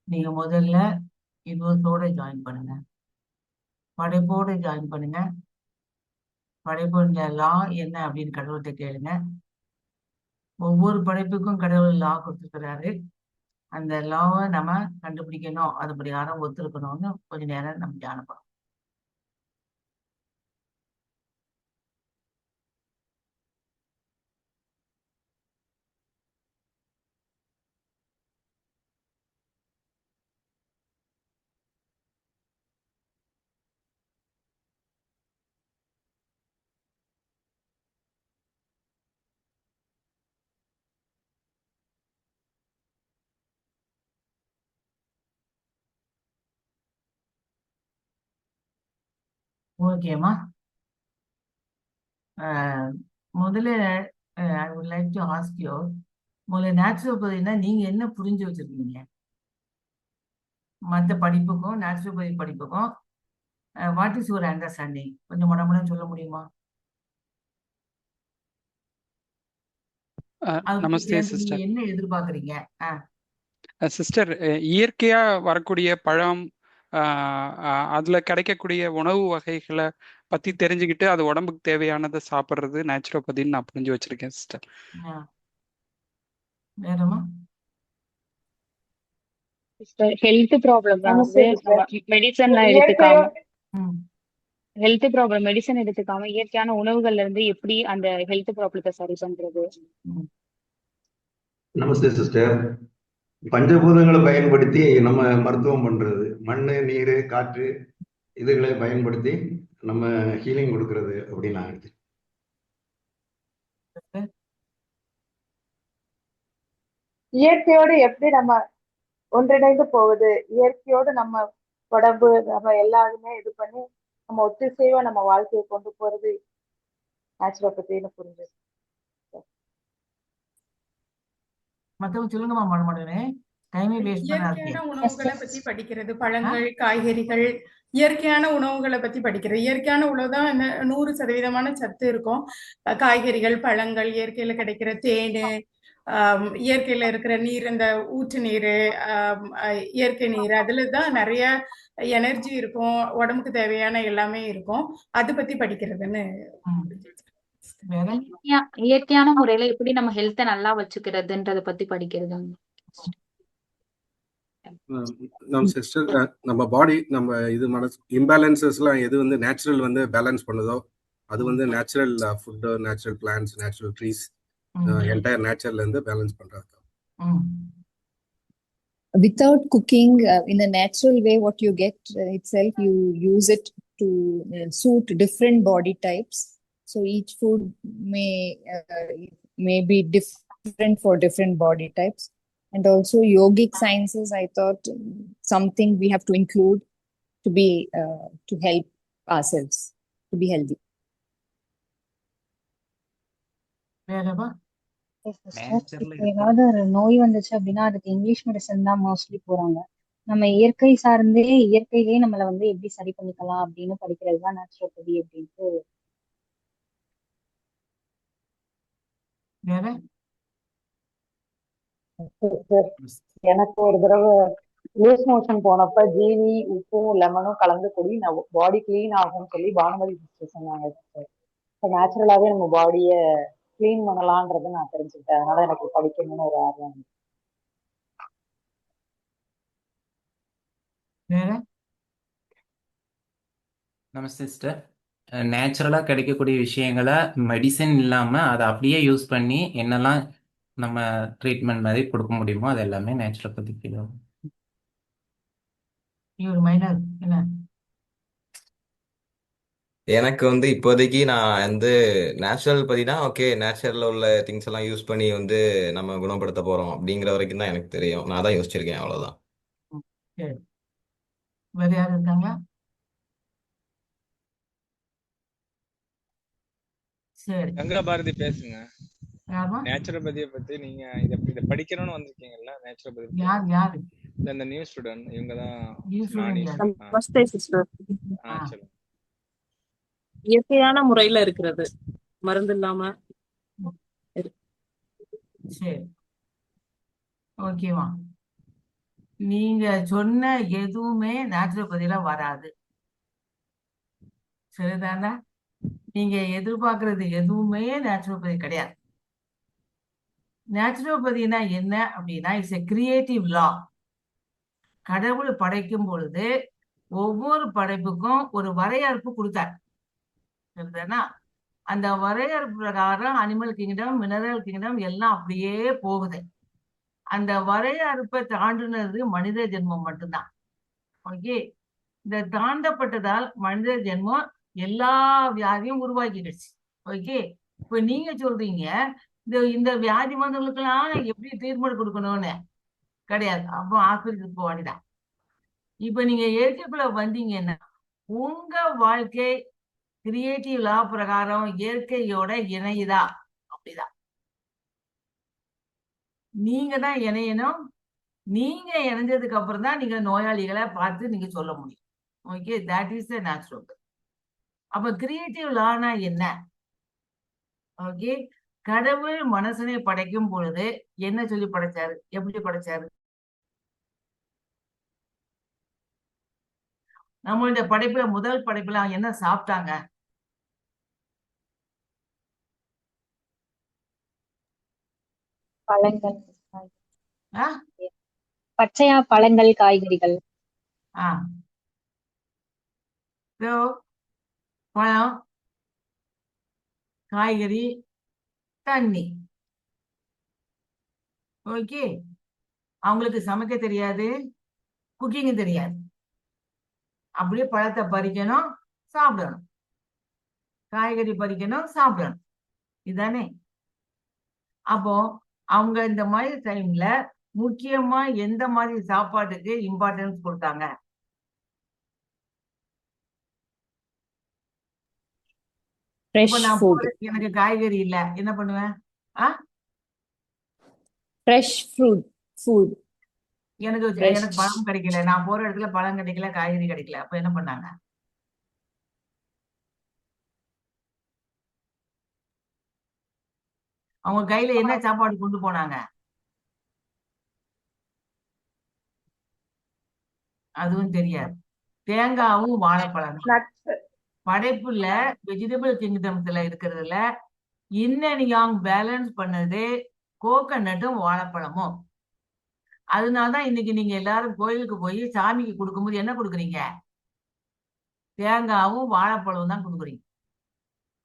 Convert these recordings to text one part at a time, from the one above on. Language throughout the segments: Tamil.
நீங்க முதல்ல யுனிவர்ஸோட ஜாயின் பண்ணுங்க, படைப்போட ஜாயின் பண்ணுங்க. படைப்புடைய லா என்ன அப்படின்னு கடவுள்கிட்ட கேளுங்க. ஒவ்வொரு படைப்புக்கும் கடவுள் லா கொடுத்துருக்கிறாரு. அந்த லாவை நம்ம கண்டுபிடிக்கணும், அதுபடி யாரும் ஒத்துருக்கணும்னு கொஞ்ச நேரம் நம்ம தியானம் பண்ணணும். ஓகேம்மா. முதல்ல I would like to ask you, முதல்ல நேச்சுரோபதினா நீங்க என்ன புரிஞ்சு வச்சிருக்கீங்க? மற்ற படிப்புக்கும் நேச்சுரோபதி படிப்புக்கும் வாட் இஸ் யுவர் அண்டர்ஸ்டாண்டிங்? கொஞ்சம் மடமடன்னு சொல்ல முடியுமா? அது நமஸ்தே நீங்க சிஸ்டர். என்ன எதிர்பார்க்குறீங்க? சிஸ்டர், இயற்கையா வரக்கூடிய பழம், அதுல கிடைக்கக்கூடிய உணவு வகைகளை பத்தி தெரிஞ்சுக்கிட்டு அது உடம்புக்கு தேவையானதை சாப்பிட்றது நேச்சுரோபதின்னு நான் புரிஞ்சு வச்சிருக்கேன் சிஸ்டர். வேறமா ஹெல்த் ப்ராப்ளம் வந்து மெடிசன் எடுத்துக்காம ஹெல்த் ப்ராப்ளம் மெடிசன் எடுத்துக்காம இயற்கையான உணவுகள்ல இருந்து எப்படி அந்த ஹெல்த் ப்ராப்ளத்தை சரி பண்றது? நமஸ்தே சிஸ்டர். பஞ்சபூதங்களை பயன்படுத்தி நம்ம மருத்துவம் பண்றது, மண்ணு, நீர், காற்று இதுகளை பயன்படுத்தி நம்ம ஹீலிங் கொடுக்கறது அப்படின்னு நான் எடுத்தேன். இயற்கையோடு எப்படி நம்ம ஒன்றிணைந்து போகுது, இயற்கையோடு நம்ம உடம்பு நம்ம எல்லாருமே இது பண்ணி நம்ம ஒத்திசைவா நம்ம வாழ்க்கையை கொண்டு போறது நேச்சுரோபதினு புரிஞ்சது. மத்தவங்க சொல்லுங்கம்மா மடமடனே, டைமே வேஸ்ட் பண்ணாதீங்க. இயற்கையான உணவுகளை பத்தி படிக்கிறது, பழங்கள், காய்கறிகள், இயற்கையான உணவுகளை பத்தி படிக்கிறது. இயற்கையான உணவு தான் 100% சத்து இருக்கும். காய்கறிகள், பழங்கள், இயற்கையில கிடைக்கிற தேனு, இயற்கையில இருக்கிற நீர், இந்த ஊற்று நீர், இயற்கை நீர், அதுலதான் நிறைய எனர்ஜி இருக்கும், உடம்புக்கு தேவையான எல்லாமே இருக்கும். அது பத்தி படிக்கிறதுன்னு. இயற்கையான முறையில எப்படி நம்ம ஹெல்த்தை நல்லா வச்சுக்கிறதுன்றத பத்தி படிக்கிறது. நம்ம சிஸ்டர், நம்ம பாடி நம்ம இது மனசு இம்பேலன்சஸ்லாம் எது வந்து நேச்சுரல் வந்து பேலன்ஸ் பண்ணுதோ அது வந்து natural food, natural plants, natural trees, entire நேச்சர்ல இருந்து பேலன்ஸ் பண்றது. Without cooking, in a natural way, what you get itself, you use it to suit different body types. So each food may be different for different body types. And also yogic sciences, I thought something we have to include to be to help ourselves to be healthy. ஏதாவது ஒரு நோய் வந்துச்சு அப்படின்னா அதுக்கு இங்கிலீஷ் மெடிசன் தான் மோஸ்ட்லி போறாங்க. நம்ம இயற்கை சார்ந்தே இயற்கையிலேயே நம்மள வந்து எப்படி சரி பண்ணிக்கலாம் அப்படின்னு படிக்கிறது தான் நேச்சுரோபதி அப்படின்ட்டு. எனக்கு ஒரு தடவை லூஸ் மோஷன் போனப்ப ஜீனி, உப்பும் லெமனும் கலந்து குடி, நான் பாடி கிளீன் ஆகும்னு சொல்லி பானுமதி சிஸ்டர் சொன்னாங்க. நேச்சுரலாவே நம்ம பாடிய கிளீன் பண்ணலான்றதை நான் தெரிஞ்சுக்கிட்டேன். அதனால எனக்கு படிக்கணும்னு ஒரு ஆர்வம். நமஸ்தே சிஸ்டர். நேச்சுரலாக கிடைக்கக்கூடிய விஷயங்களை மெடிசன் இல்லாமல் அதை அப்படியே யூஸ் பண்ணி என்னெல்லாம் நம்ம ட்ரீட்மெண்ட் மாதிரி கொடுக்க முடியுமோ அது எல்லாமே நேச்சுரோபதி கீழே. எனக்கு வந்து இப்போதைக்கு நான் வந்து நேச்சுரல் பத்தினா ஓகே, நேச்சுரல்ல உள்ள திங்ஸ் எல்லாம் யூஸ் பண்ணி வந்து நம்ம குணப்படுத்த போறோம் அப்படிங்கிற வரைக்கும் தான் எனக்கு தெரியும். நான் தான் யோசிச்சிருக்கேன், அவ்வளவுதான். வேற யாரு இருக்காங்க? சரி, கங்கா பாரதி பேசுங்க. யாருமா? நேச்சுரோபதியை பத்தி நீங்க இத படிக்கணும்னு வந்திருக்கீங்கல்ல, நேச்சுரோபதி. யாரு? இந்த நியூ ஸ்டூடெண்ட், இவங்க தான். நமஸ்தே சிஸ்டர். இயற்கையான முறையில இருக்கிறது, மருந்து இல்லாம. சரி, ஓகேவா? நீங்க சொன்ன எதுவுமே நேச்சுரோபதியில வராது. சரிதானா? நீங்க எதிர்பார்க்கறது எதுவுமே நேச்சுரோபதி கிடையாது. நேச்சுரோபதினா என்ன அப்படின்னா, இட்ஸ் எ கிரியேட்டிவ் லா. கடவுள் படைக்கும் பொழுது ஒவ்வொரு படைப்புக்கும் ஒரு வரையறுப்பு கொடுத்தார். சரிதானா? அந்த வரையறுப்பு பிரகாரம் அனிமல் கிங்டம், மினரல் கிங்டம் எல்லாம் அப்படியே போகுது. அந்த வரையறுப்பை தாண்டினது மனித ஜென்மம் மட்டும்தான். ஓகே, இந்த தாண்டப்பட்டதால் மனித ஜென்மம் எல்லா வியாதியும் உருவாக்கிடுச்சு. ஓகே, இப்ப நீங்க சொல்றீங்க இந்த வியாதி வந்தவங்களுக்கெல்லாம் எப்படி ட்ரீட்மெண்ட் கொடுக்கணும்னு கிடையாது. அப்போ ஹாஸ்பிட்டலுக்கு போக வேண்டியதான். இப்ப நீங்க இயற்கைக்குள்ள வந்தீங்கன்னா உங்க வாழ்க்கை கிரியேட்டிவ் லா பிரகாரம் இயற்கையோட இணையுதா? அப்படிதான். நீங்க தான் இணையணும். நீங்க இணைஞ்சதுக்கு அப்புறம் தான் நீங்க நோயாளிகளை பார்த்து நீங்க சொல்ல முடியும். Okay, that is the naturopathy. அப்ப கிரியேட்டிவ் லானா என்ன? ஓகே, கடவுள் மனுஷனை படைக்கும் பொழுது என்ன சொல்லி படைச்சாரு? எப்படி படைச்சாரு? நம்மளுடைய படைப்புல முதல் படைப்புல என்ன சாப்பிட்டாங்க? பழங்கள், ஆ பச்சையா பழங்கள், காய்கறிகள். ஆ So, பழம், காய்கறி, தண்ணி. ஓகே, அவங்களுக்கு சமைக்க தெரியாது, குக்கிங் தெரியாது. அப்படியே பழத்தை பறிக்கணும், சாப்பிடணும். காய்கறி பறிக்கணும், சாப்பிடணும். இதுதானே? அப்போ அவங்க இந்த மாதிரி டைம்ல முக்கியமா எந்த மாதிரி சாப்பாட்டுக்கு இம்பார்ட்டன்ஸ் கொடுத்தாங்க? இப்ப நான் எனக்கு காய்கறி இல்ல, என்ன பண்ணுவேன்? Fresh food. எனக்கு பழம் கிடைக்கல, நான் போற இடத்துல பழம் கிடைக்கல, காய்கறி கிடைக்கல, அப்ப என்ன பண்ணாங்க? அவங்க கையில என்ன சாப்பாடு கொண்டு போனாங்க? அதுவும் தெரியாது. தேங்காவும் வாழைப்பழம். படைப்புல வெஜிடபிள் கிங்டம்ஸ்ல இருக்கிறதுல இன்னன் யாங் பேலன்ஸ் பண்ணது கோகனட்டும் வாழைப்பழமும். அதனாலதான் இன்னைக்கு நீங்க எல்லாரும் கோயிலுக்கு போய் சாமிக்கு கொடுக்கும்போது என்ன கொடுக்குறீங்க? தேங்காவும் வாழைப்பழமும் தான் கொடுக்குறீங்க.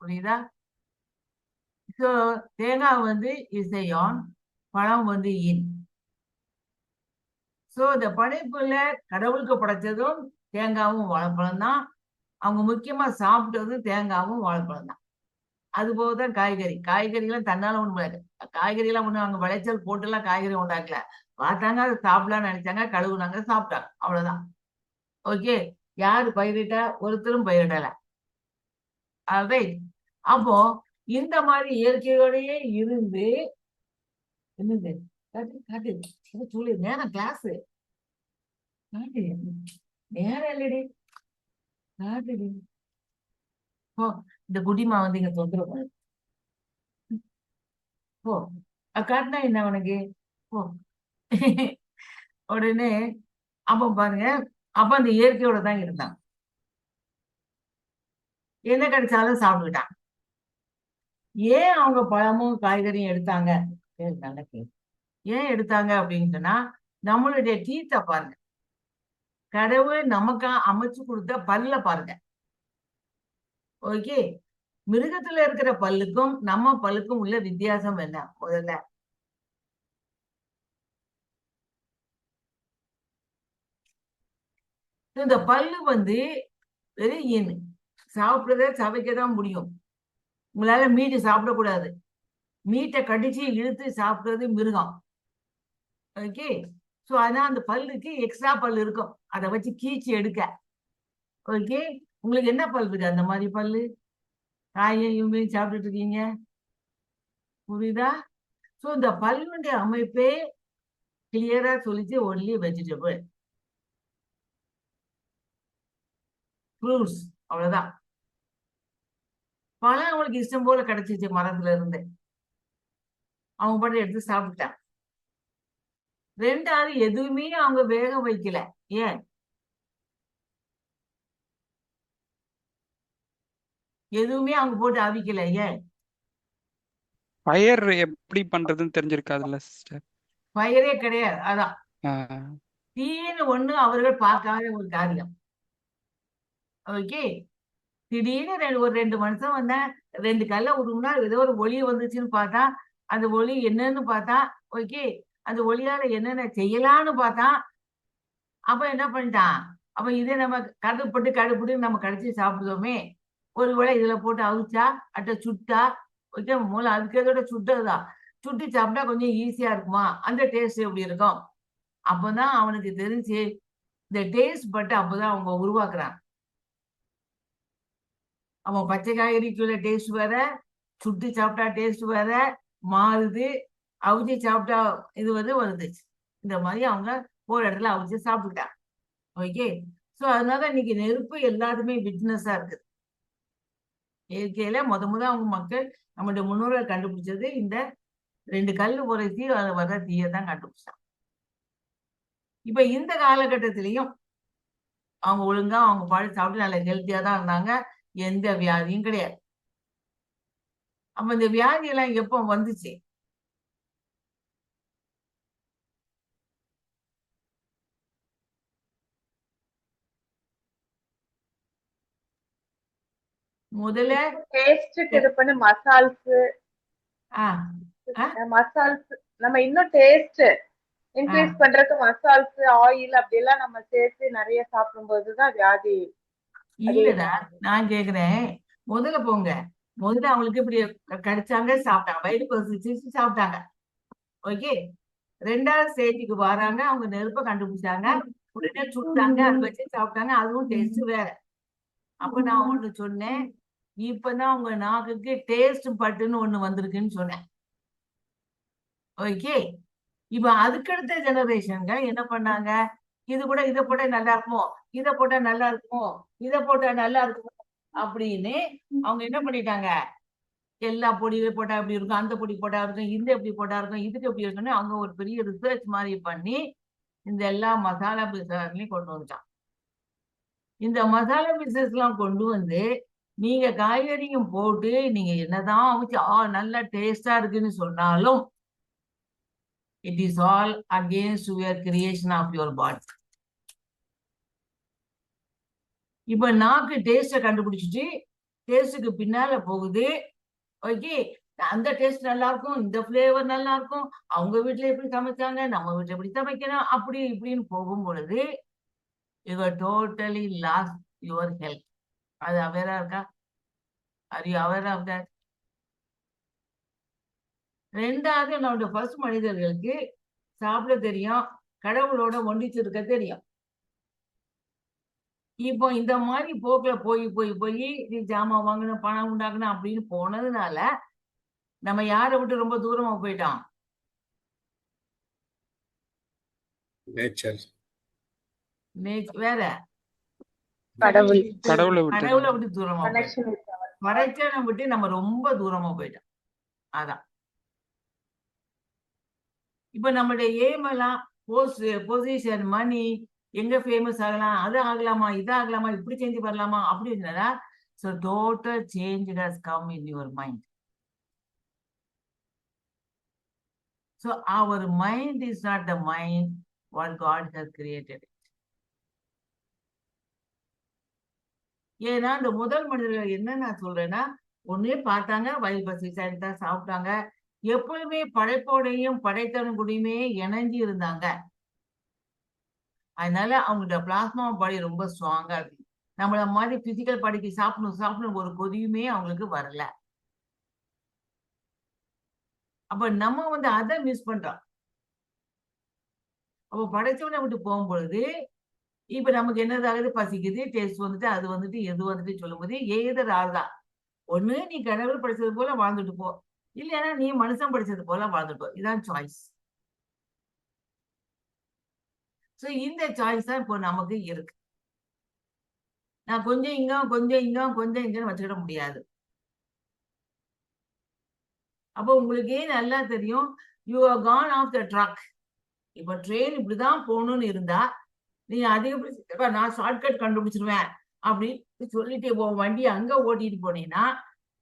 புரியுதா? ஸோ தேங்காய் வந்து இசையான், பழம் வந்து இன். ஸோ இந்த படைப்புல கடவுளுக்கு படைச்சதும் தேங்காவும் வாழைப்பழம் தான். அவங்க முக்கியமா சாப்பிட்டது தேங்காவும் வாழைப்பழம் தான். அது போகதான் காய்கறிலாம் தன்னால ஒண்ணு முடியாது. காய்கறிலாம் ஒண்ணு அவங்க விளைச்சல் போட்டுலாம் காய்கறி உண்டாக்கல. பார்த்தாங்க, அதை சாப்பிடலாம்னு நினைச்சாங்க, கழுவுனாங்க, சாப்பிட்டாங்க, அவ்வளவுதான். ஓகே, யாரு பயிரிட்டா? ஒருத்தரும் பயிரிடல. ரைட். அப்போ இந்த மாதிரி இயற்கையோடயே இருந்து என்னது காட்டு சொல்லி நேரம் கிளாஸ் காட்டு நேரம் இல்லடி காட்டுடி. ஓ, இந்த குடிமா வந்து இங்க தொந்தரவு பண்ணுது. ஓ, காட்டினா என்ன உனக்கு? ஓ உடனே அப்ப பாருங்க, அப்ப அந்த இயற்கையோட தான் இருந்தான். என்ன கிடைச்சாலும் சாப்பிட்டுக்கிட்டான். ஏன் அவங்க பழமும் காய்கறியும் எடுத்தாங்க? நல்ல கேள்வி. ஏன் எடுத்தாங்க அப்படின்னு சொன்னா, நம்மளுடைய டீத்தை பாருங்க, கடவுள் நமக்கு அமைச்சு கொடுத்த பல்ல பாருங்க. ஓகே, மிருகத்துல இருக்கிற பல்லுக்கும் நம்ம பல்லுக்கும் உள்ள வித்தியாசம் என்ன? முதல்ல இந்த பல்லு வந்து வெறும் சாப்பிடுறத சவைக்கதான் முடியும். உங்களால மீட்டு சாப்பிடக்கூடாது. மீட்டை கடிச்சு இழுத்து சாப்பிடுறது மிருகம். ஓகே, ஸோ அதான் அந்த பல்லுக்கு எக்ஸ்ட்ரா பல்லு இருக்கும், அதை வச்சு கீச்சு எடுக்க. ஓகே, உங்களுக்கு என்ன பல் இருக்கு? அந்த மாதிரி பல்லு காயும் சாப்பிட்டுட்டு இருக்கீங்க, புரியுதா? ஸோ இந்த பல்லுடைய அமைப்பே கிளியரா சொல்லிச்சு, ஒன்லி வெஜிடபிள் ஃப்ரூட்ஸ், அவ்வளவுதான். பழம் அவங்களுக்கு இஷ்டம் போல கிடைச்சிச்சு மரத்துல இருந்து, அவங்க பாட்டு எடுத்து சாப்பிட்டான். ரெண்டாவது எதுவுமே அவங்க வேக வைக்கல. ஏன்? எதுவுமே அவங்க போட்டு அவிக்கல. ஏன்? ஃபயர் எப்படி பண்றதுன்னு தெரிஞ்சிருக்காதுல்ல சிஸ்டர். ஃபயரே கிடையாது. அதான் தீன்னு ஒண்ணு அவர்கள் பார்க்காத ஒரு காரியம். ஓகே, திடீர்னு ஒரு 2 மனுஷன் வந்தா 2 கல்ல உருவுனா ஏதோ ஒரு ஒளி வந்துச்சுன்னு பார்த்தா, அந்த ஒளி என்னன்னு பார்த்தா, ஓகே, அந்த ஒளியால என்னென்ன செய்யலான்னு பார்த்தா, அப்ப என்ன பண்ணிட்டான், அப்ப இதே நம்ம கடுப்பட்டு நம்ம கடிச்சு சாப்பிடுவோமே, ஒருவேளை இதுல போட்டு அவிச்சா அட்ட சுட்டா, ஓகே, மூளை அதுக்கு இதோட சுட்டதுதான், சுட்டு சாப்பிட்டா கொஞ்சம் ஈஸியா இருக்குமா, அந்த டேஸ்ட் எப்படி இருக்கும். அப்பதான் அவனுக்கு தெரிஞ்சு இந்த டேஸ்ட் பட்டு அப்பதான் அவங்க உருவாக்குறான். அவன் பச்சை காய்கறிக்குள்ள டேஸ்ட் வேற, சுட்டு சாப்பிட்டா டேஸ்ட் வேற மாறுது, அவிச்சு சாப்பிட்டா இது வந்துச்சு. இந்த மாதிரி அவங்க ஒரு இடத்துல அவிச்சு சாப்பிட்டுட்டாங்க. ஓகே, ஸோ அதனால இன்னைக்கு நெருப்பு எல்லாருமே விட்னஸா இருக்குது. இயற்கையில முத அவங்க மக்கள் நம்மளுடைய முன்னோர்கள் கண்டுபிடிச்சது இந்த 2 கல் உரைச்சி அதை வர தீயை தான் கண்டுபிடிச்சாங்க. இப்ப இந்த காலகட்டத்திலையும் அவங்க ஒழுங்கா அவங்க பாடி சாப்பிட்டு நல்ல ஹெல்த்தியா தான் இருந்தாங்க. எந்த வியாதியும் கிடையாது. அப்ப இந்த வியாதி எல்லாம் எப்போ வந்துச்சு? முதல்ல டேஸ்ட் இருப்பது மசால்ஸ் மசால்ஸ் நம்ம இன்னும் டேஸ்ட் இன்க்ரீஸ் பண்றதுக்கு மசால்ஸ் ஆயில் அப்படி எல்லாம் நம்ம சேர்த்து நிறைய சாப்பிடும்போதுதான் வியாதி. இல்லடா, நான் கேக்குறேன், முதல்ல போங்க, முதல்ல அவங்களுக்கு இப்படி கடிச்சாங்க, சாப்பிட்டாங்க, வயிறு பசிச்சு சாப்பிட்டாங்க. ஓகே, 2வது ஸ்டேஜுக்கு வராங்க, அவங்க நெருப்பை கண்டுபிடிச்சாங்க, உடனே சுட்டாங்க, அதை வச்சு சாப்பிட்டாங்க, அதுவும் டேஸ்ட் வேற. அப்ப நான் ஒண்ணு சொன்னேன், இப்பதான் உங்க நாக்குக்கு டேஸ்ட் பட்டுன்னு ஒண்ணு வந்திருக்குன்னு சொன்னேன். ஓகே, இப்ப அதுக்கடுத்த ஜெனரேஷன்க என்ன பண்ணாங்க, இது கூட இதை போட்டா நல்லா இருக்குமோ, இதை போட்டா நல்லா இருக்குமோ, இதை போட்டா நல்லா இருக்குமோ அப்படின்னு அவங்க என்ன பண்ணிட்டாங்க, எல்லா பொடியும் போட்டா எப்படி இருக்கும், அந்த பொடி போட்டா இருக்கும், இந்த எப்படி போட்டா இருக்கும், இதுக்கு எப்படி இருக்குன்னு அவங்க ஒரு பெரிய ரிசர்ச் மாதிரி பண்ணி இந்த எல்லா மசாலா பிசினஸ்லயும் கொண்டு வந்துட்டான். இந்த மசாலா பிசினஸ் எல்லாம் கொண்டு வந்து நீங்க காய்கறியும் போட்டு நீங்க என்னதான் அவிச்சு நல்லா டேஸ்டா இருக்குன்னு சொன்னாலும் it is all against your creation of your body. இப்ப நாக்கு டேஸ்ட கண்டுபிடிச்சிட்டு டேஸ்டுக்கு பின்னால போகுது. ஓகே, அந்த டேஸ்ட் நல்லா இருக்கும், இந்த பிளேவர் நல்லா இருக்கும், அவங்க வீட்டுல எப்படி சமைச்சாங்க, நம்ம வீட்டுல எப்படி சமைக்கணும், அப்படி இப்படின்னு போகும் பொழுது you are totally lost your health. அது அவேரா இருக்கா? Are you aware of that? ரெண்டாவது, நம்மளுடைய ஃபர்ஸ்ட் மனிதர்களுக்கு சாப்பிட தெரியும், கடவுளோட ஒண்டிச்சிருக்க தெரியும். இப்போ இந்த மாதிரி போக்குல போய் ஜாமான் வாங்கணும், பணம் உண்டாக்கணும் அப்படின்னு போனதுனால நம்ம யாரை விட்டு ரொம்ப தூரமா போயிட்டோம்? நேச்சர் வேற கடவுளை விட்டு தூரமா படைச்சனை விட்டு நம்ம ரொம்ப தூரமா போயிட்டோம். அதான் இப்ப நம்மளுடைய ஏம் எல்லாம் பொசிஷன், மணி, எங்க ஃபேமஸ் ஆகலாம், அது ஆகலாமா, இது ஆகலாமா, இப்படி செஞ்சு வரலாமா அப்படின்னா, so total change has come in your mind. So our mind is not the mind what God has created. ஏன்னா இந்த முதல் மனிதர்கள் என்ன நான் சொல்றேன்னா, ஒண்ணே பார்த்தாங்க, வயிறு பசி தான் சாப்பிட்டாங்க, எப்பவுமே படைப்போடையும் படைத்தவன் கூடயுமே இணைஞ்சு இருந்தாங்க. அதனால அவங்களோட பிளாஸ்மா பாடி ரொம்ப ஸ்ட்ராங்கா இருக்கு. நம்மள மாதிரி பிசிக்கல் பாடிக்கு சாப்பிடணும் ஒரு கொதியுமே அவங்களுக்கு வரல. அப்ப நம்ம அதை மிஸ் பண்றோம். அப்ப படைச்சவனை விட்டு போகும்பொழுது இப்ப நமக்கு என்னதாவது பசிக்குது, டேஸ்ட் வந்துட்டு, அது வந்துட்டு, எது வந்துட்டு சொல்லும்போது ஏதர் ஆறுதான். ஒண்ணு நீ கடவுள் படிச்சது போல வாழ்ந்துட்டு போ, இல்லைன்னா நீ மனுஷன் படிச்சது போல வாழ்ந்துட்டு போ. இதான் சாய்ஸ். சோ இந்த சாய்ஸ் தான் இப்போ நமக்கு இருக்கு. நான் கொஞ்சம் இங்கன்னு வச்சுக்கிட முடியாது. அப்போ உங்களுக்கே நல்லா தெரியும், you are gone off the track. இப்ப ட்ரெயின் இப்படிதான் போகணும்னு இருந்தா நீ அதிகபட்ச நான் ஷார்ட்கட் கண்டுபிடிச்சிருவேன் அப்படின்னு சொல்லிட்டு வண்டி அங்க ஓட்டிட்டு போனீங்கன்னா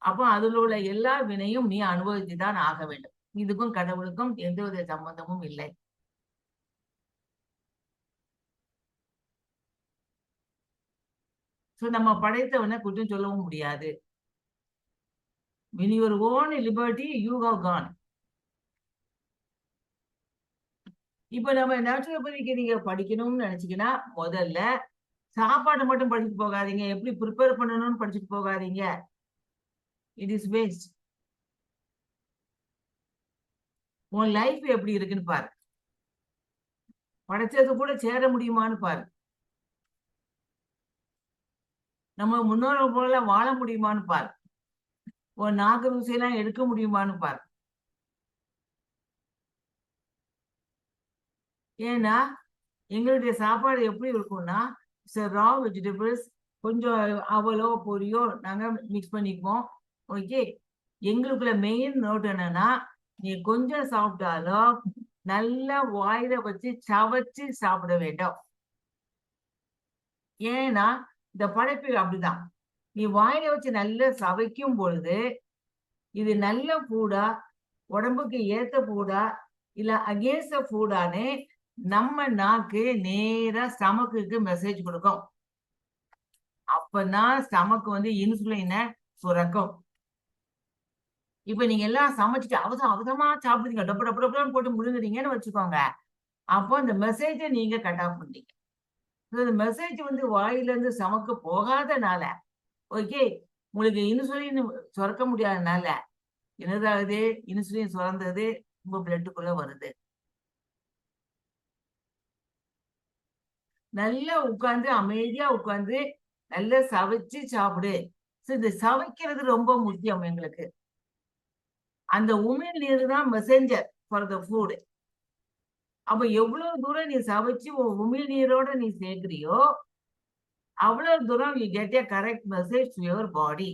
அப்போ அதுல உள்ள எல்லா வினையும் நீ அனுபவிச்சுதான் ஆக வேண்டும். இதுக்கும் கடவுளுக்கும் எந்தவித சம்பந்தமும் இல்லை. சோ நம்ம படைத்தவனை குற்றம் சொல்லவும் முடியாது. When your own liberty you have gone. இப்ப நம்ம நேச்சுரோபதிக்கு நீங்க படிக்கணும்னு நினைச்சீங்கன்னா முதல்ல சாப்பாடு மட்டும் படிச்சுட்டு போகாதீங்க, எப்படி ப்ரிப்பேர் பண்ணணும்னு படிச்சுட்டு போகாதீங்க. It is waste. உன் லைஃப் எப்படி இருக்குன்னு பாரு, படைச்சது கூட சேர முடியுமான்னு பாரு, நம்ம முன்னோர்கள் போல வாழ முடியுமான்னு பாரு, உன் நாக்கு ருசியெல்லாம் எடுக்க முடியுமான்னு பாரு. ஏன்னா எங்களுடைய சாப்பாடு எப்படி இருக்கும்னா ரா வெஜிடபிள்ஸ், கொஞ்சம் அவலோ பொரியோ நாங்க மிக்ஸ் பண்ணிக்குவோம். ஓகே, எங்களுக்குள்ள மெயின் நோட் என்னன்னா நீ கொஞ்சம் சாப்பிட்டாலும் நல்லா வாயில வச்சு சவைச்சு சாப்பிட வேண்டும். ஏன்னா இந்த படைப்பு அப்படிதான், நீ வாயில வச்சு நல்லா சவைக்கும் பொழுது இது நல்ல ஃபுடா, உடம்புக்கு ஏத்த ஃபுடா இல்ல அகேன்ஸ்ட் ஃபுடானே நம்ம நாக்கு நேரா ஸ்டமக்குக்கு மெசேஜ் கொடுக்கும். அப்பதான் ஸ்டமக் வந்து இன்சுலினை சுரக்கும். இப்ப நீங்க எல்லாம் சமைச்சிட்டு அவசரமா சாப்பிடுறீங்க, டப்பு டப்பு டப்புன்னு போட்டு முழுங்குறீங்கன்னு வச்சுக்கோங்க, அப்போ இந்த மெசேஜை நீங்க கட் ஆஃப் பண்ணீங்க. இந்த மெசேஜ் வந்து வாயில இருந்து ஸ்டமக்கு போகாதனால, ஓகே, உங்களுக்கு இன்சுலின் சுரக்க முடியாதனால என்னதாவது இன்சுலின் சுரந்தது உங்க பிளட்டுக்குள்ள வருது. நல்லா உட்கார்ந்து அமைதியா உட்கார்ந்து நல்லா சவைச்சு சாப்பிடு. இந்த சவைக்கிறது ரொம்ப முக்கியம் எங்களுக்கு. அந்த உமிழ் நீர் தான் மெசேஞ்சர் ஃபார் த ஃபுட். அப்ப எவ்வளவு தூரம் நீ சவைச்சு உமிழ் நீரோட நீ சேர்க்கிறியோ அவ்வளவு தூரம் you get a correct message to your body.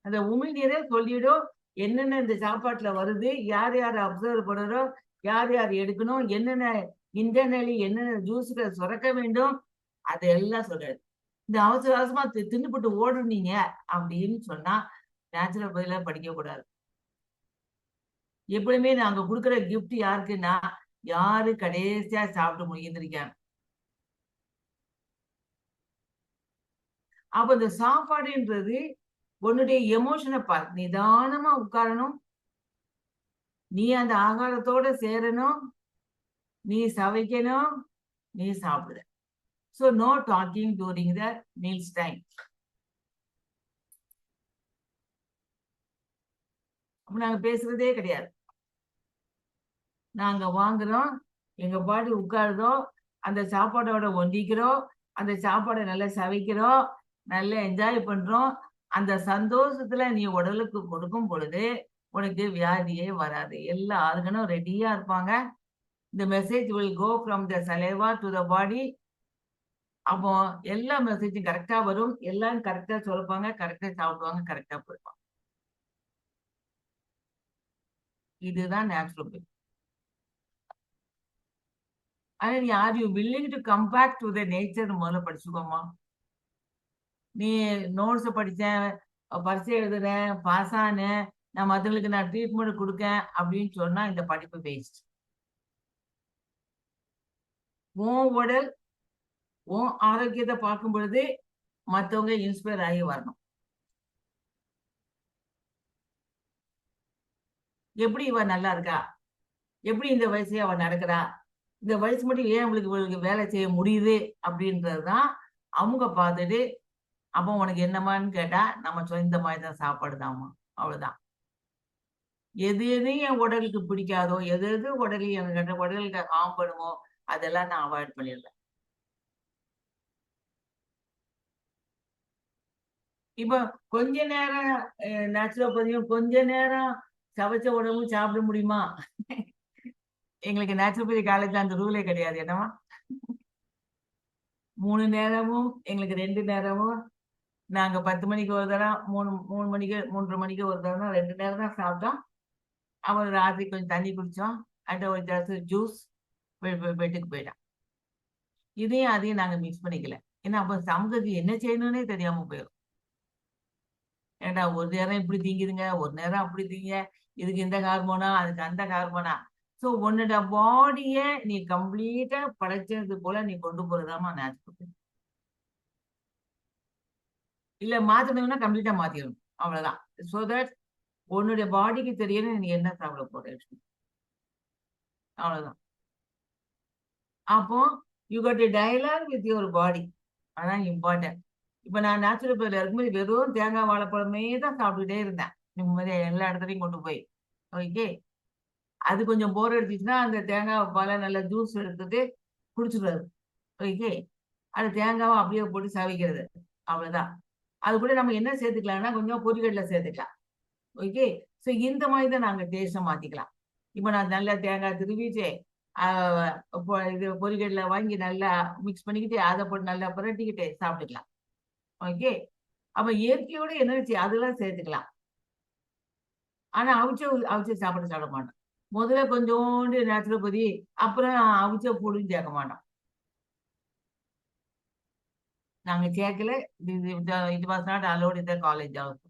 அந்த உமிழ் நீரே சொல்லிடும் என்னென்ன இந்த சாப்பாட்டுல வருது, யார் யார் அப்சர்வ் பண்ணுறோம், யார் யார் எடுக்கணும், என்னென்ன இன்டர்னலி என்னென்ன ஜூஸுகளை சுரக்க வேண்டும், அதெல்லாம் சொல்றாரு. இந்த அவசர அவசரமா தின்னுபட்டு ஓடுனீங்க அப்படின்னு சொன்னா நேச்சுரோபதியில படிக்க கூடாது. எப்பவுமே நாங்க கொடுக்குற கிஃப்ட் யாருக்குன்னா யாரு கடைசியா சாப்பிட்டு முடிந்திருக்காங்க. அப்ப இந்த சாப்பாடுன்றது உன்னுடைய எமோஷனை பார். நிதானமா உட்காரணும், நீ அந்த ஆகாரத்தோட சேரணும், நீ சவைக்கணும், நீ சாப்பிடுற. So no talking during the meals time. அப்ப நாங்க பேசுறதே கிடையாது. நாங்க வாங்குறோம், எங்க பாடி உட்காருதோம், அந்த சாப்பாடோட ஒண்டிக்கிறோம், அந்த சாப்பாடை நல்லா சவைக்கிறோம், நல்லா என்ஜாய் பண்றோம். அந்த சந்தோஷத்துல நீ உடலுக்கு கொடுக்கும் பொழுது உனக்கு வியாதியே வராது. எல்லா ஆர்கனும் ரெடியா இருப்பாங்க. இந்த message will go from the saliva to the body. அப்போ எல்லா மெசேஜும் கரெக்டா வரும், எல்லாம் கரெக்டா சொல்லுவாங்க, கரெக்டா சாப்பிடுவாங்க, கரெக்டா போயிருப்பாங்க. இதுதான் நேச்சுரோபதி. ஆனா நீ are you willing to come back to the nature முதல்ல படிச்சுக்கோமா. நீ நோட்ஸ் படித்தேன், பரிசை எழுதுறேன், பாஸ் ஆனேன், நான் மற்றவங்களுக்கு நான் ட்ரீட்மெண்ட் கொடுக்கேன் அப்படின்னு சொன்னா இந்த படிப்பு வேஸ்ட். உன் உடல் உன் ஆரோக்கியத்தை பார்க்கும் பொழுது மற்றவங்க இன்ஸ்பயர் ஆகி வரணும். எப்படி இவ நல்லா இருக்கா, எப்படி இந்த வயசுல அவ நடக்கிறா, இந்த வயசு மட்டும் ஏன் உங்களுக்கு வேலை செய்ய முடியுது அப்படின்றதுதான் அவங்க பார்த்துட்டு, அப்போ உனக்கு என்னமான்னு கேட்டா நம்ம இந்த மாதிரி தான் சாப்பாடு தாமா, அவ்வளவுதான். எது எது என் உடலுக்கு பிடிக்காதோ, எது எது உடலுக்கு ஹார்ம் பண்ணுமோ அதெல்லாம் நான் அவாய்ட் பண்ணிடுறேன். இப்போ கொஞ்ச நேரம் நேச்சுரோபதியும் கொஞ்ச நேரம் சவைச்ச உணவும் சாப்பிட முடியுமா? எங்களுக்கு நேச்சுரோபதி காலேஜ்ல அந்த ரூலே கிடையாது. என்னவா 3 நேரமும் எங்களுக்கு 2 நேரமும் நாங்க 10 மணிக்கு ஒரு தரம், 3 மணிக்கு 3:30 மணிக்கு ஒரு தரம் 2 நேரம் தான் சாப்பிட்டோம். அப்புறம் ராத்திரி கொஞ்சம் தண்ணி குடிச்சோம், அண்ட் ஒரு ஜூஸ், பெட்டுக்கு போயிட்டான். இதையும் அதையும் நாங்க மிக்ஸ் பண்ணிக்கல. ஏன்னா அப்ப சமூகத்துக்கு என்ன செய்யணும்னே தெரியாம போயிடும். ஏன்டா ஒரு நேரம் இப்படி திங்குதுங்க, ஒரு நேரம் அப்படி திங்க, இதுக்கு இந்த ஹார்மோனா, அதுக்கு அந்த ஹார்மோனா. ஸோ உன்னோட பாடிய நீ கம்ப்ளீட்டா படைச்சது போல நீ கொண்டு போறதாமா நேச்சுரோபதி. இல்ல மாத்தணும்னா கம்ப்ளீட்டா மாத்திடணும், அவ்வளவுதான். ஸோ தட் உன்னுடைய பாடிக்கு தெரியணும் நீ என்ன சாப்பிட போற, அவ்வளவுதான். அப்போ you cut a dialogue with your body, அதான் இம்பார்ட்டன்ட். இப்ப நான் நேச்சுரோபதியில இருக்கும்போது வெறும் தேங்காய் வாழைப்பழமே தான் சாப்பிட்டுட்டே இருந்தேன், நிம்மதியா எல்லா இடத்துலையும் கொண்டு போய். ஓகே, அது கொஞ்சம் போர் அடிச்சுச்சுன்னா அந்த தேங்காய் பாலை நல்லா ஜூஸ் எடுத்துட்டு குடிச்சுடுறது. ஓகே, அது தேங்காவை அப்படியே போட்டு சவிக்கிறது, அவ்வளவுதான். அது கூட நம்ம என்ன சேர்த்துக்கலாம்னா கொஞ்சம் பொரிகடலை சேர்த்துக்கலாம். ஓகே, ஸோ இந்த மாதிரி தான் நாங்கள் டேஸ்ட்டை மாற்றிக்கலாம். இப்போ நான் நல்லா தேங்காய் திருவிட்டு இது பொரிகடலை வாங்கி நல்லா மிக்ஸ் பண்ணிக்கிட்டு அதை போட்டு நல்லா புரட்டிக்கிட்டு சாப்பிட்டுக்கலாம். ஓகே, அப்போ இயற்கையோட எனர்ஜி அதெல்லாம் சேர்த்துக்கலாம். ஆனால் அவிச்ச சாப்பிட மாட்டோம். முதல்ல கொஞ்சோண்டு நேச்சுரோபதி, அப்புறம் அவிச்ச பொடியும் சேர்க்க மாட்டோம். நாங்கள் சேர்க்கல. It was not allowed in the college also.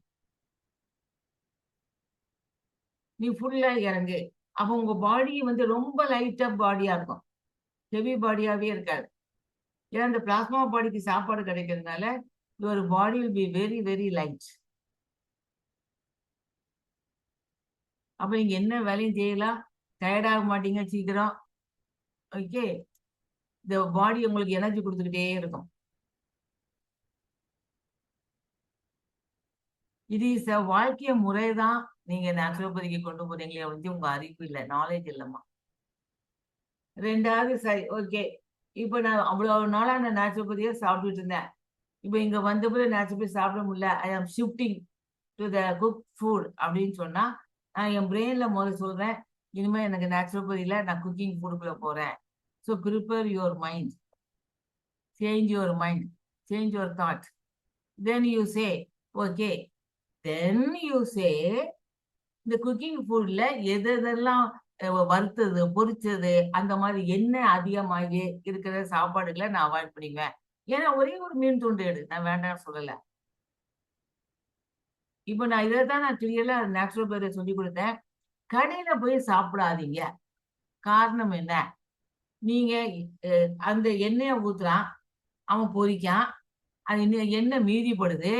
நீ ஃபுல்லா இறங்கு. அப்போ உங்க பாடி வந்து ரொம்ப லைட்டா பாடியா இருக்கும், ஹெவி பாடியாவே இருக்காது. ஏன்னா இந்த பிளாஸ்மா பாடிக்கு சாப்பாடு கிடைக்கிறதுனால your body will be very very light. அப்ப நீங்க என்ன வேலையும் செய்யலாம், டயர்டாக மாட்டீங்க சீக்கிரம். ஓகே, இந்த பாடி உங்களுக்கு எனர்ஜி கொடுத்துக்கிட்டே இருக்கும். இது இஸ் வாழ்க்கைய முறைதான் நீங்க நேச்சுரோபதிக்கு கொண்டு போறீங்களே வந்து உங்க அறிவு இல்லை, நாலேஜ் இல்லைம்மா. ரெண்டாவது சரி, ஓகே, இப்போ நான் அவ்வளவு நாளா அந்த நேச்சுரோபதியை சாப்பிட்டுட்டு இருந்தேன். இப்போ இங்க வந்த பிறகு நேச்சுரோபதி சாப்பிட முடியல, ஐ ஆம் shifting to the cook food அப்படின்னு சொன்னா நான் என் பிரெயின்ல முதல்ல சொல்றேன், இனிமே எனக்கு நேச்சுரோபதியில நான் குக்கிங் ஃபுட்டுக்குள்ள போறேன். So prepare your mind, change your mind, change your thought. Then you say okay, then you say இந்த குக்கிங் ஃபுட்ல எதெல்லாம் வறுத்தது பொரிச்சது அந்த மாதிரி எண்ணெய் அதிகமாகி இருக்கிற சாப்பாடுகளை நான் அவாய்ட் பண்ணிக்குவேன். ஏன்னா ஒரே ஒரு மீன் துண்டு எடு, நான் வேண்டாம்னு சொல்லல. இப்போ நான் இதை தான் நான் கிளியரா நேச்சுரோபதியில சொல்லி கொடுத்தேன். கடையில போய் சாப்பிடாதீங்க. காரணம் என்ன, நீங்க அந்த எண்ணெயை ஊத்துறான், அவன் பொரிக்கான், அது எண்ணெய் மீதிப்படுது,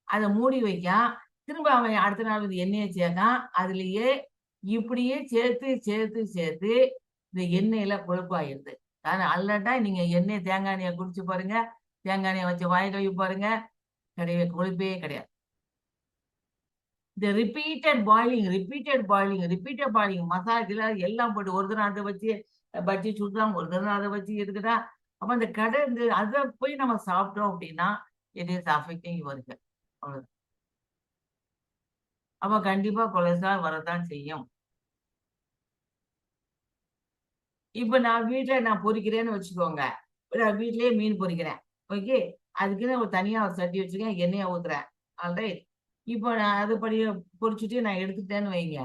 அதை மூடி வைக்கான், திரும்ப அவன் அடுத்த நாள் இந்த எண்ணெயை சேர்க்கான், அதுலயே இப்படியே சேர்த்து சேர்த்து சேர்த்து இந்த எண்ணெயில கொழுப்பாயிருது. அல்லட்டா நீங்க எண்ணெய் தேங்காய் எண்ணெயை குடிச்சு பாருங்க, தேங்காய் எண்ணெயை வச்சு வாய் கழுவி பாருங்க, கிடையவே கொழுப்பே கிடையாது. இந்த ரிப்பீட்டட் பாயிலிங் மசாலா எல்லாம் போட்டு ஒரு தடவை அதை வச்சு பஜ்ஜி சுடுறான், ஒரு தடவை அதை வச்சு இருக்குதா. அப்ப அந்த கடை அதை போய் நம்ம சாப்பிட்டோம் அப்படின்னா it is affecting your health, அவ்வளவுதான். அப்ப கண்டிப்பா கொலஸ்ட்ரால் வரதான் செய்யும். இப்ப நான் வீட்டுல நான் பொரிக்கிறேன்னு வச்சுக்கோங்க, நான் வீட்லயே மீன் பொரிக்கிறேன். ஓகே, அதுக்குன்னு ஒரு தனியா ஒரு சட்டி வச்சுருக்கேன், எண்ணெயை ஊத்துறேன். ஆல்ரைட், இப்போ நான் அது படி பொரிச்சுட்டு நான் எடுத்துட்டேன்னு வைங்க,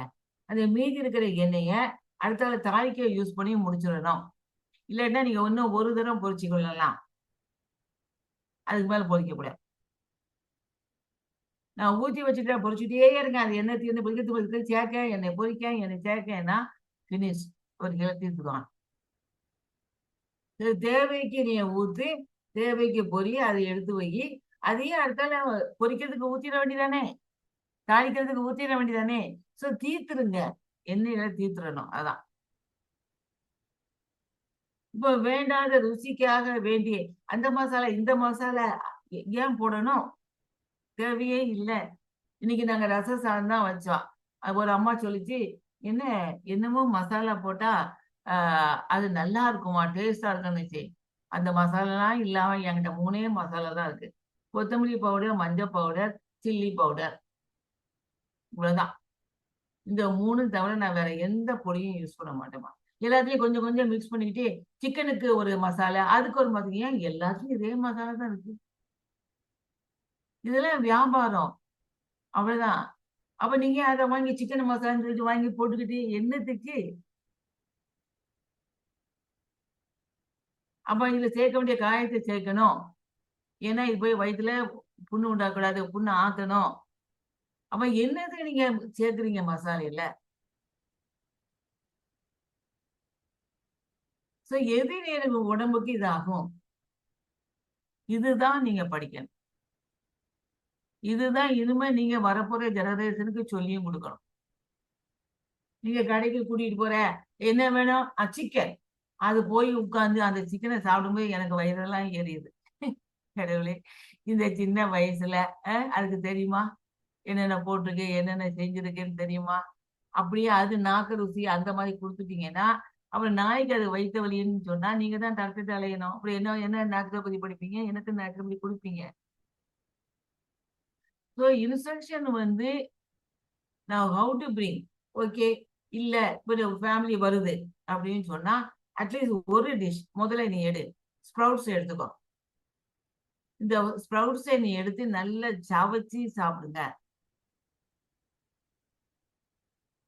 அந்த மீதி இருக்கிற எண்ணெயை அடுத்தால தாளிக்க யூஸ் பண்ணி முடிச்சிடணும். இல்லைன்னா நீங்க இன்னும் ஒரு தடவை பொரிச்சு கொள்ளலாம், அதுக்கு மேல பொரிக்க கூடாது. நான் ஊற்றி வச்சுட்டு பொரிச்சுட்டே இருக்கேன், அது எண்ணெய் தீர்ந்து பொரிக்கிறது சேர்க்க எண்ணெய் பொரிக்க எண்ணெய் சேர்க்கன்னா ஃபினிஷ், ஒரு கிலோ தீர்த்துக்குவான். தேவைக்கு நீ ஊத்து, தேவைக்கு பொறி, அதை எடுத்து வை, அதையும் அடுத்தால பொரிக்கிறதுக்கு ஊத்திட வேண்டியதானே, தாளிக்கிறதுக்கு ஊத்திட வேண்டியதானே. ஸோ தீர்த்துருங்க, எண்ணெயில தீர்த்துடணும். அதான் இப்போ வேண்டாத ருசிக்காக வேண்டிய அந்த மசாலா இந்த மசாலா ஏன் போடணும், தேவையே இல்லை. இன்னைக்கு நாங்க ரச சாதம் தான் வச்சோம். ஒரு அம்மா சொல்லிச்சு, என்னமோ மசாலா போட்டா அது நல்லா இருக்குமா, டேஸ்டா இருக்குன்னுச்சு. அந்த மசாலாலாம் இல்லாம என்கிட்ட 3 மசாலா தான் இருக்கு, கொத்தமல்லி பவுடர், மஞ்சள் பவுடர், சில்லி பவுடர், இவ்வளவுதான். இந்த 3 தவிர நான் வேற எந்த பொடியும் யூஸ் பண்ண மாட்டேமா. எல்லாத்தையும் கொஞ்சம் கொஞ்சம் மிக்ஸ் பண்ணிக்கிட்டு சிக்கனுக்கு ஒரு மசாலா, அதுக்கு ஒரு மசாலா, ஏன் எல்லாத்துக்கும் இதே மசாலா தான் இருக்கு, இதெல்லாம் வியாபாரம், அவ்வளவுதான். அப்ப நீங்க அதை வாங்கி சிக்கன் மசாலா வாங்கி போட்டுக்கிட்டு என்னத்துக்கு? அப்ப இதுல சேர்க்க வேண்டிய காயத்தை சேர்க்கணும். ஏன்னா இது போய் வயிற்றுல புண்ணு உண்டாக்கூடாது, புண்ணு ஆத்தணும். அப்ப என்னது நீங்க சேர்க்குறீங்க மசாலையில? சோ எது எனக்கு உடம்புக்கு இதாகும்? இதுதான் நீங்க படிக்கணும். இதுதான் இனிமே நீங்க வரப்போற ஜெனரேஷனுக்கு சொல்லியும் கொடுக்கணும். நீங்க கடைக்கு கூட்டிட்டு போற, என்ன வேணும்? சிக்கன். அது போய் உட்கார்ந்து அந்த சிக்கனை சாப்பிடும்போது எனக்கு வயிறெல்லாம் எரியுது. கடவுளே, இந்த சின்ன வயசுல அதுக்கு தெரியுமா என்னென்ன போட்டிருக்கு, என்னென்ன செஞ்சிருக்குன்னு தெரியுமா? அப்படியே அது நாக்கு ருசி அந்த மாதிரி கொடுத்துட்டீங்கன்னா, அப்புறம் நாய்க்கு அது வயிற்று வலின்னு சொன்னா நீங்க தான் டாக்டர்கிட்ட அலையணும். அப்படி என்ன நேச்சுரோபதி படிப்பீங்க, எனக்கு நேச்சுரோபதி கொடுப்பீங்க. ஸோ இன்ஸ்ட்ரக்ஷன் வந்து நான் ஹவு டு பிரிங். ஓகே, இல்ல இப்போ ஃபேமிலி வருது அப்படின்னு சொன்னா அட்லீஸ்ட் ஒரு டிஷ் முதல்ல நீ எடு. ஸ்ப்ரவுட்ஸ் எடுத்துக்கோ. இந்த ஸ்ப்ரவுட்ஸை நீ எடுத்து நல்லா சவச்சி சாப்பிடுங்க.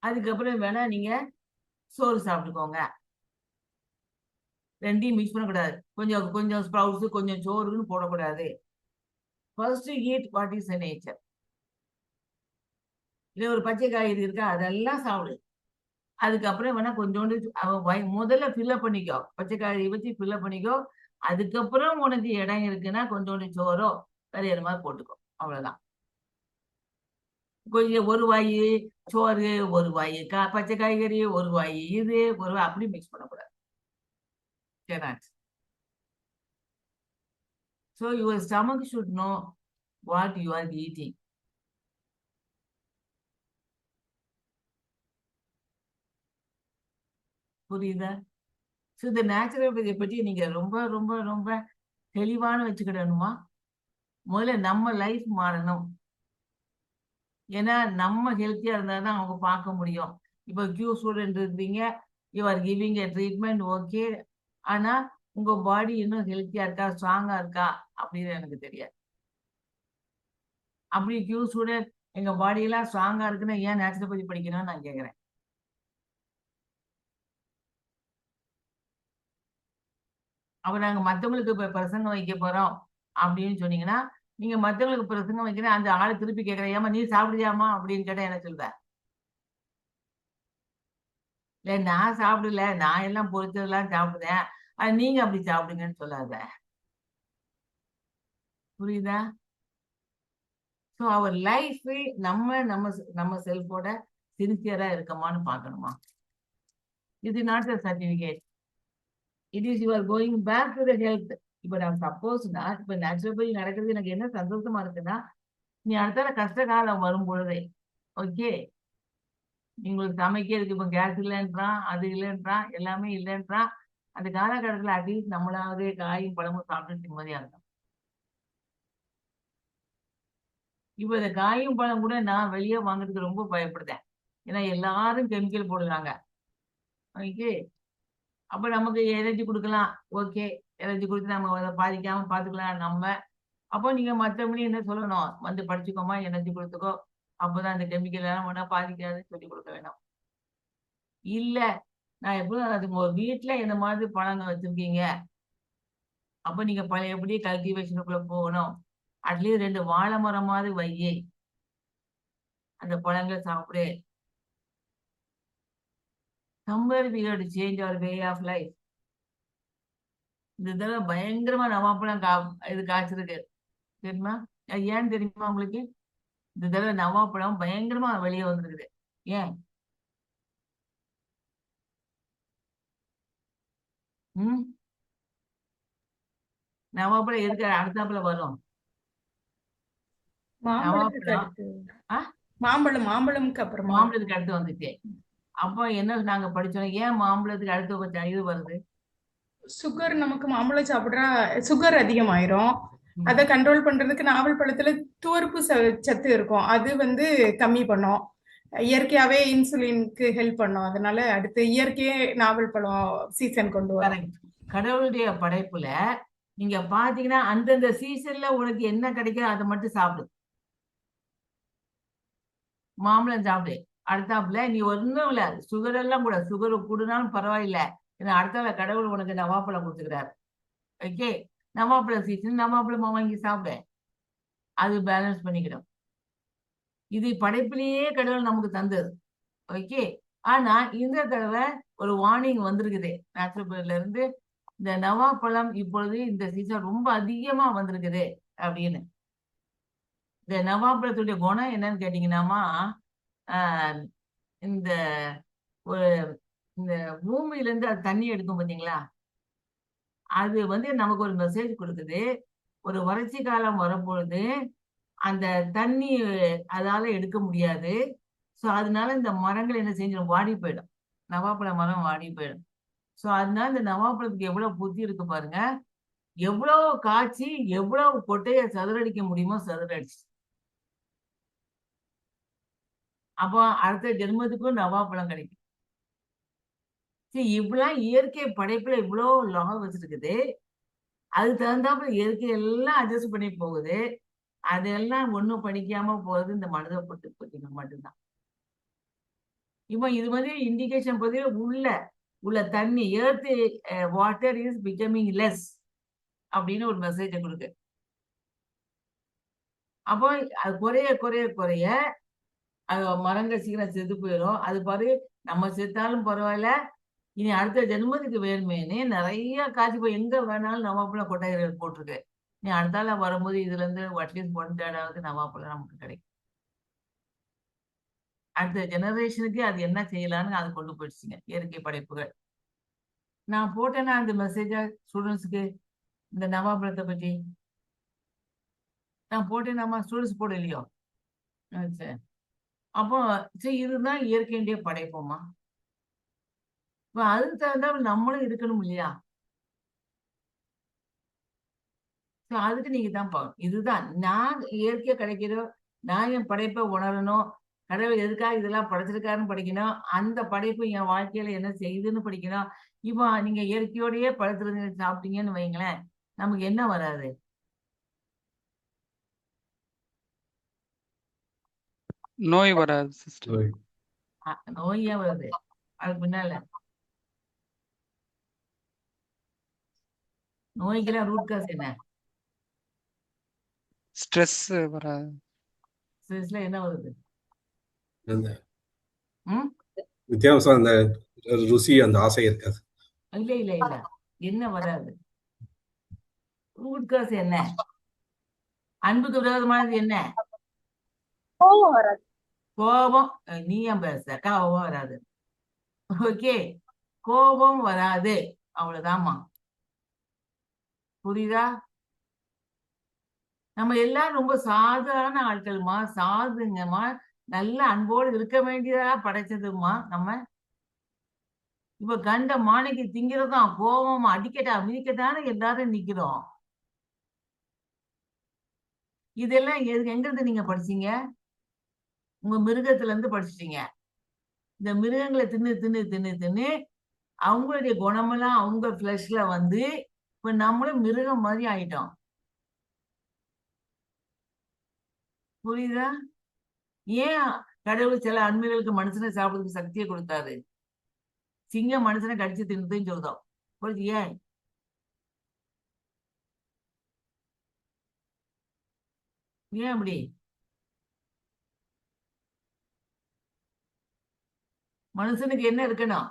அதுக்கப்புறம் வேணா நீங்க சோறு சாப்பிட்டுக்கோங்க. ரெண்டையும் மிக்ஸ் பண்ணக்கூடாது. கொஞ்சம் கொஞ்சம் ஸ்ப்ரவுட்ஸ் கொஞ்சம் சோறுன்னு போடக்கூடாது. First eat what is nature. இல்லை ஒரு பச்சை காய்கறி இருக்கா, அதெல்லாம் சாப்பிடு. அதுக்கப்புறம் வேணா கொஞ்சோண்டு முதல்ல ஃபில்லப் பண்ணிக்கோ. பச்சை காய்கறி வச்சு ஃபில்லப் பண்ணிக்கோ. அதுக்கப்புறம் உனக்கு இடம் இருக்குன்னா கொஞ்சோண்டு சோறோ வேற மாதிரி போட்டுக்கோ. அவ்வளவுதான். கொஞ்சம் ஒரு வாய் சோறு, ஒரு வாய் பச்சை காய்கறி, ஒரு வாய் இது, ஒரு வாய் அப்படி மிக்ஸ் பண்ணக்கூடாது. So your stomach should know what you are eating. புரியுதா? ஸோ இந்த நேச்சுரோபதியை பற்றி நீங்க ரொம்ப ரொம்ப ரொம்ப தெளிவான வச்சுக்கிடணுமா? முதல்ல நம்ம லைஃப் மாறணும். ஏன்னா நம்ம ஹெல்த்தியா இருந்தா தான் அவங்க பார்க்க முடியும். இப்போ கியூ ஸ்டூடெண்ட் இருக்கிறீங்க, you are giving a treatment, okay. ஆனா உங்க பாடி இன்னும் ஹெல்த்தியா இருக்கா, ஸ்ட்ராங்கா இருக்கா அப்படின்னு எனக்கு தெரியாது. அப்படி கியூ ஸ்டூடெண்ட் எங்க பாடியெல்லாம் ஸ்ட்ராங்கா இருக்குன்னா ஏன் நேச்சுரோபதி படிக்கணும்னு நான் கேட்குறேன். அப்ப நாங்க மத்தவங்களுக்கு இப்ப பிரசங்கம் வைக்க போறோம் அப்படின்னு சொன்னீங்கன்னா, நீங்க மத்தவங்களுக்கு பிரசங்கம் வைக்கிறேன், அந்த ஆளை திருப்பி கேட்கிறேன், ஏமா நீ சாப்பிடுறியாமா அப்படின்னு கேட்டா என்ன சொல்ற? இல்ல நான் சாப்பிடல, நான் எல்லாம் பொரிச்சதெல்லாம் சாப்பிடுறேன், நீங்க அப்படி சாப்பிடுங்கன்னு சொல்லாத. புரியுதா? ஸோ அவர் லைஃப் நம்ம நம்ம நம்ம செல்ஃபோட சின்சியரா இருக்கமான்னு பார்க்கணுமா? இது not a certificate. It is your going back to the health. இப்போ நான் சப்போஸ்னா இப்போ நேச்சுரோபதி நடக்கிறது எனக்கு என்ன சந்தோஷமா இருக்குன்னா, நீ அடுத்த கஷ்ட காலம் வரும் பொழுதே ஓகே உங்களுக்கு சமைக்க இருக்கு, இப்போ கேஸ் இல்லைன்றான், அது இல்லைன்றான், எல்லாமே இல்லைன்றான். அந்த காலகட்டத்தில் அட்லீஸ்ட் நம்மளாவது காயும் பழமும் சாப்பிட்டு நிம்மதியா இருக்கும். இப்போ இந்த காயும் பழம் கூட நான் வெளியே வாங்குறதுக்கு ரொம்ப பயப்படுதேன். ஏன்னா எல்லாரும் கெமிக்கல் போடுறாங்க. ஓகே, அப்ப நமக்கு எனர்ஜி கொடுக்கலாம், ஓகே, எனர்ஜி கொடுத்து நம்ம அதை பாதிக்காம பார்த்துக்கலாம் நம்ம. அப்போ நீங்க மற்றபடி என்ன சொல்லணும், வந்து படிச்சுக்கோமா, எனர்ஜி கொடுத்துக்கோ, அப்போதான் இந்த கெமிக்கல் எல்லாம் ஒன்றா பாதிக்காதுன்னு சொல்லி கொடுக்க வேணும். இல்ல நான் எப்பவும் அது உங்க வீட்டுல என்ன மாதிரி பழங்க வச்சிருக்கீங்க, அப்ப நீங்க பழையபடி கல்டிவேஷனுக்குள்ள போகணும். அட்லீஸ்ட் 2 வாழை மரம் மாதிரி வையே, அந்த பழங்களை சாப்பிடு. Somewhere we have to change our way of life. இந்த தடவை பயங்கரமா நவாப்பழம் இது காய்ச்சிருக்கு தெரியுமா? அது ஏன் தெரியுமா உங்களுக்கு? இந்த தடவை நவாப்பழம் பயங்கரமா வெளியே வந்துருக்குது. ஏன்? நவாப்பழம் எதுக்கு அடுத்தாப்புல வரும்? மாம்பழமுக்கு அப்புறமா மாம்பழத்துக்கு அடுத்து வந்துச்சு. அப்போ என்ன நாங்க படிச்சோம், ஏன் மாம்பழத்துக்கு அடுத்து இது வருது? சுகர், நமக்கு மாம்பழம் சாப்பிட்றா சுகர் அதிகமாயிரும். அதை கண்ட்ரோல் பண்றதுக்கு நாவல் பழத்துல துவர்ப்பு சத்து இருக்கும், அது வந்து கம்மி பண்ணும். இயற்கையாவே இன்சுலினுக்கு ஹெல்ப் பண்ணும். அதனால அடுத்து இயற்கையே நாவல் பழம் சீசன் கொண்டு வரும். கடவுளுடைய படைப்புல நீங்க பாத்தீங்கன்னா அந்தந்த சீசன்ல உனக்கு என்ன கிடைக்கும் அதை மட்டும் சாப்பிடு. மாம்பழம் சாப்பிடு. அடுத்தாப்புல நீ ஒன்றும் இல்ல, சுகர் எல்லாம் கூட சுகர் கூடுனாலும் பரவாயில்ல, ஏன்னா அடுத்தால கடவுள் உனக்கு நவாப்பழம் கொடுத்துக்கிறாரு. ஓகே, நவாப்பழ சீசன் நவாப்பழமா வாங்கி சாப்பிட, அது பேலன்ஸ் பண்ணிக்கிடும். இது படைப்பிலேயே கடவுள் நமக்கு தந்தது. ஓகே, ஆனா இந்த தடவை ஒரு வார்னிங் வந்திருக்குது நேச்சுரோபதில இருந்து, இந்த நவாப்பழம் இப்பொழுது இந்த சீசன் ரொம்ப அதிகமா வந்திருக்குது அப்படின்னு. இந்த நவாப்பழத்துடைய குணம் என்னன்னு கேட்டீங்கன்னாமா, ஆஹ் இந்த ஒரு இந்த பூமியில இருந்து அது தண்ணி எடுக்கும் பாத்தீங்களா, அது நமக்கு ஒரு மெசேஜ் கொடுக்குது. ஒரு வறட்சி காலம் வரும்பொழுது அந்த தண்ணி அதால எடுக்க முடியாது. ஸோ அதனால இந்த மரங்கள் என்ன செஞ்சிடும், வாடி போயிடும். நவாப்பழ மரம் வாடி போயிடும். ஸோ அதனால இந்த நவாப்பழத்துக்கு எவ்வளவு புத்தி இருக்கு பாருங்க. எவ்வளவு காய்ச்சி எவ்வளவு கொட்டையை சதுரடிக்க முடியுமோ சதுரடிச்சு. அப்போ அடுத்த ஜென்மத்துக்கும் நவாப்பழம் கிடைக்கும். சரி, இவ்வளவு இயற்கை படைப்புல இவ்வளோ லா வச்சிருக்குது. அது தகுந்தாப்புல இயற்கை எல்லாம் அட்ஜஸ்ட் பண்ணி போகுது. அதெல்லாம் ஒண்ணும் படிக்காம போறது இந்த மனித பட்டு மட்டும்தான். இப்போ இது இண்டிகேஷன் பத்தி உள்ள தண்ணி earth water is becoming less அப்படின்னு ஒரு மெசேஜை கொடுக்கு. அப்போ அது குறைய குறைய குறைய அது மரங்கள் சீக்கிரம் செத்து போயிடும். அது பாரு, நம்ம செத்தாலும் பரவாயில்ல, இனி அடுத்த ஜென்மத்துக்கு வேணுமேனு நிறைய காய்ச்சி போய் எங்க வேணாலும் நவாப்பழம் கொட்டைகள் போட்டிருக்கு. நீ அடுத்தால வரும்போது இதுல இருந்து அட்லீஸ்ட் 1/3 நவாப்பழம் நமக்கு கிடைக்கும். அடுத்த ஜெனரேஷனுக்கு அது என்ன செய்யலான்னு அது கொண்டு போயிடுச்சுங்க இயற்கை படைப்புகள். நான் போட்டேன்னா அந்த மெசேஜ ஸ்டூடெண்ட்ஸுக்கு, இந்த நவாப்பழத்தை பற்றி நான் போட்டேன்னாமா, ஸ்டூடெண்ட்ஸ் போட இல்லையோ? சரி, அப்போ சரி, இதுதான் இயற்கையுடைய படைப்போமா. இப்போ அதுக்கு தகுந்தாப்புல நம்மளும் இருக்கணும் இல்லையா? ஸோ அதுக்கு நீங்க தான் பார்க்கணும். இதுதான் நான் இயற்கையை கிடைக்கிறோம், நான் என் படைப்பை உணரணும், கடவுள் எதுக்காக இதெல்லாம் படைச்சிருக்காருன்னு படிக்கணும், அந்த படைப்பு என் வாழ்க்கையில என்ன செய்யுதுன்னு படிக்கணும். இப்போ நீங்க இயற்கையோடயே படுத்துறது சாப்பிட்டீங்கன்னு வைங்களேன், நமக்கு என்ன வராது? நோய் வராது சிஸ்டர். நோய் ஏன் வருது? அதுக்கு பின்னால நோய்க்கெல்லாம் ரூட் காஸ் என்ன? ஸ்ட்ரெஸ் வராது. ஸ்ட்ரெஸ்ல என்ன வருது? அந்த ம் வித்தியாசம், அந்த ருசி, அந்த ஆசை இருக்காது. இல்ல இல்ல இல்ல, என்ன வராது? ரூட் காஸ் என்ன? அன்புக்கு விரோதமானது என்ன? கோபம் வராது. கோபம். நீ ஏன் பேச? கோபம் வராது. ஓகே, கோபம் வராது, அவ்வளவுதாம்மா. புரியுதா? நம்ம எல்லாரும் ரொம்ப சாதாரண ஆட்கள்மா, சாதுங்கம்மா, நல்ல அன்போடு இருக்க வேண்டியதா படைச்சதுமா. நம்ம இப்ப கண்ட மானைக்கு திங்கிறதும் கோபம் அடிக்கட்டா மிதிக்கட்டான எல்லாரும் நிக்கிறோம். இதெல்லாம் எங்க இருந்து நீங்க படிச்சீங்க? உங்க மிருகத்துல இருந்து படிச்சிட்டீங்க. இந்த மிருகங்களை தின்னு தின்னு தின்னு தின்னு அவங்களுடைய குணமெல்லாம் அவங்க பிளஷ்ல இப்ப நம்மளும் மிருகம் மாதிரி ஆயிட்டோம். புரியுதா? ஏன் கடவுள் சில அன்மைகளுக்கு மனுஷனை சாப்பிடுறதுக்கு சக்தியை கொடுத்தாரு? சிங்கம் மனுஷனை கடிச்சு தின்னுதுன்னு சொல்றோம். புரியுது? ஏன்? ஏன் அப்படி? மனுஷனுக்கு என்ன இருக்கணும்?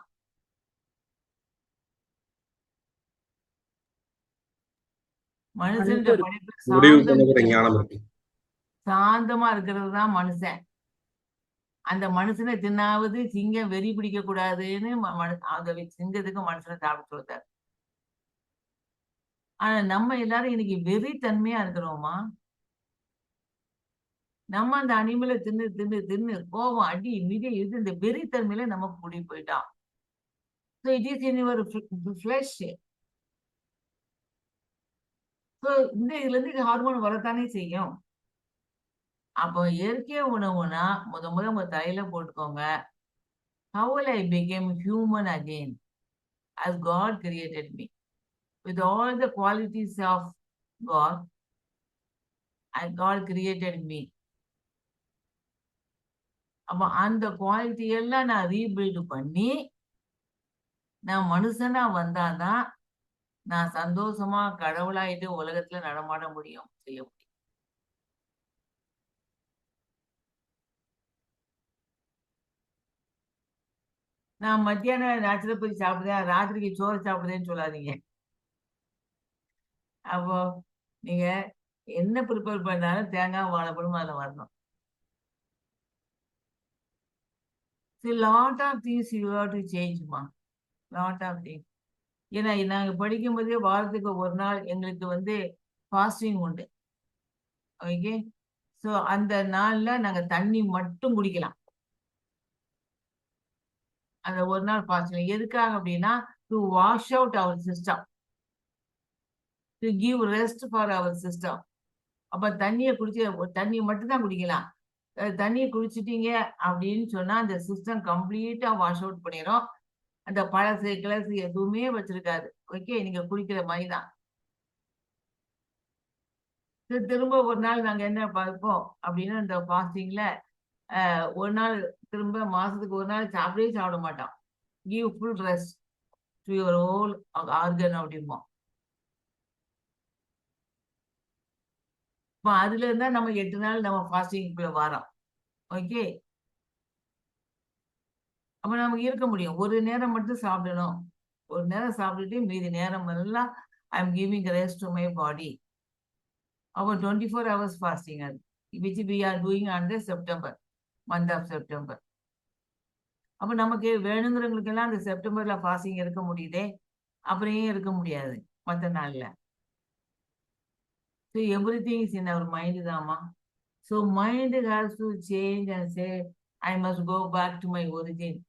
மனுஷனுடைய படைப்பு முடிவு பண்ணுகிற ஞானம் இருக்கு. சாந்தமா இருக்கிறது தான் மனுஷன். அந்த மனுஷனை தின்னாவது சிங்கம் வெறி பிடிக்க கூடாதுன்னு சிங்கத்துக்கு மனுஷனை சாப்பிட்டு சொல்றாரு. ஆனா நம்ம எல்லாரும் இன்னைக்கு வெறித்தன்மையா இருக்கிறோமா? நம்ம அந்த அனிமலை தின்னு தின்னு தின்னு கோபம் அடி மிதி இது இந்த வெறித்தன்மையில நமக்கு கூடி போயிட்டோம். So it is in your flesh. So இதுல இருந்து ஹார்மோன் வரத்தானே செய்யும். அப்போ இயற்கை உணவுனா முத உங்க தலையில போட்டுக்கோங்க. How will I become human again as God created me with all the qualities of God? God created me. அப்ப அந்த குவாலிட்டி எல்லாம் நான் ரீபில்டு பண்ணி நான் மனுஷனா வந்தாதான் நான் சந்தோஷமா கடவுளாயிட்டு உலகத்துல நடமாட முடியும், செய்ய முடியும். நான் மத்தியானம் நேச்சுரோபதி சாப்பிடுறேன், ராத்திரிக்கு சோறு சாப்பிடுறேன்னு சொல்லாதீங்க. அப்போ நீங்க என்ன ப்ரிப்பேர் பண்ணாலும் தேங்காய் வாழைப்பழம் அதில் வரணும். Lot of things you have to சேஞ்ச்மா, லாட் ஆஃப் திங்ஸ். ஏன்னா நாங்கள் படிக்கும்போதே வாரத்துக்கு ஒரு நாள் எங்களுக்கு வந்து ஃபாஸ்டிங் உண்டு. ஓகே, ஸோ அந்த நாளில் நாங்கள் தண்ணி மட்டும் குடிக்கலாம். அந்த ஒரு நாள் ஃபாஸ்டிங் எதுக்காக அப்படின்னா, to wash out our system, to give rest for our system. அப்போ தண்ணியை தண்ணி மட்டும்தான் குடிக்கலாம். தண்ணியை குடிச்சிட்டீங்க அப்படின்னு சொன்னா அந்த சிஸ்டம் கம்ப்ளீட்டா வாஷ் அவுட் பண்ணிடும். அந்த பழசு கிளசு எதுவுமே வச்சிருக்காது. ஓகே, நீங்க குடிக்கிற மாதிரி தான். திரும்ப ஒரு நாள் நாங்க என்ன பார்ப்போம் அப்படின்னா, இந்த ஃபாஸ்டிங்ல ஒரு நாள் திரும்ப மாசத்துக்கு ஒரு நாள் சாப்பிட மாட்டோம். Give full rest to your whole organ அப்படிம்போம். இப்போ அதுல இருந்தா நம்ம 8 நாள் நம்ம ஃபாஸ்டிங்குள்ள வரோம். ஓகே, அப்ப நமக்கு இருக்க முடியும். ஒரு நேரம் மட்டும் சாப்பிடணும், ஒரு நேரம் சாப்பிட்டுட்டு மீதி நேரம் எல்லாம் I am giving rest to my body. அப்போ 24 hours fasting, அது which we are doing on the September, month of September. அப்போ நமக்கு வேணுங்கிறவங்களுக்கெல்லாம் அந்த செப்டம்பர்ல ஃபாஸ்டிங் இருக்க முடியுதே, அப்புறம் ஏன் இருக்க முடியாது மற்ற நாள்ல? So everything is in our mind தாம்மா. So mind has to change and say I must go back to my origin.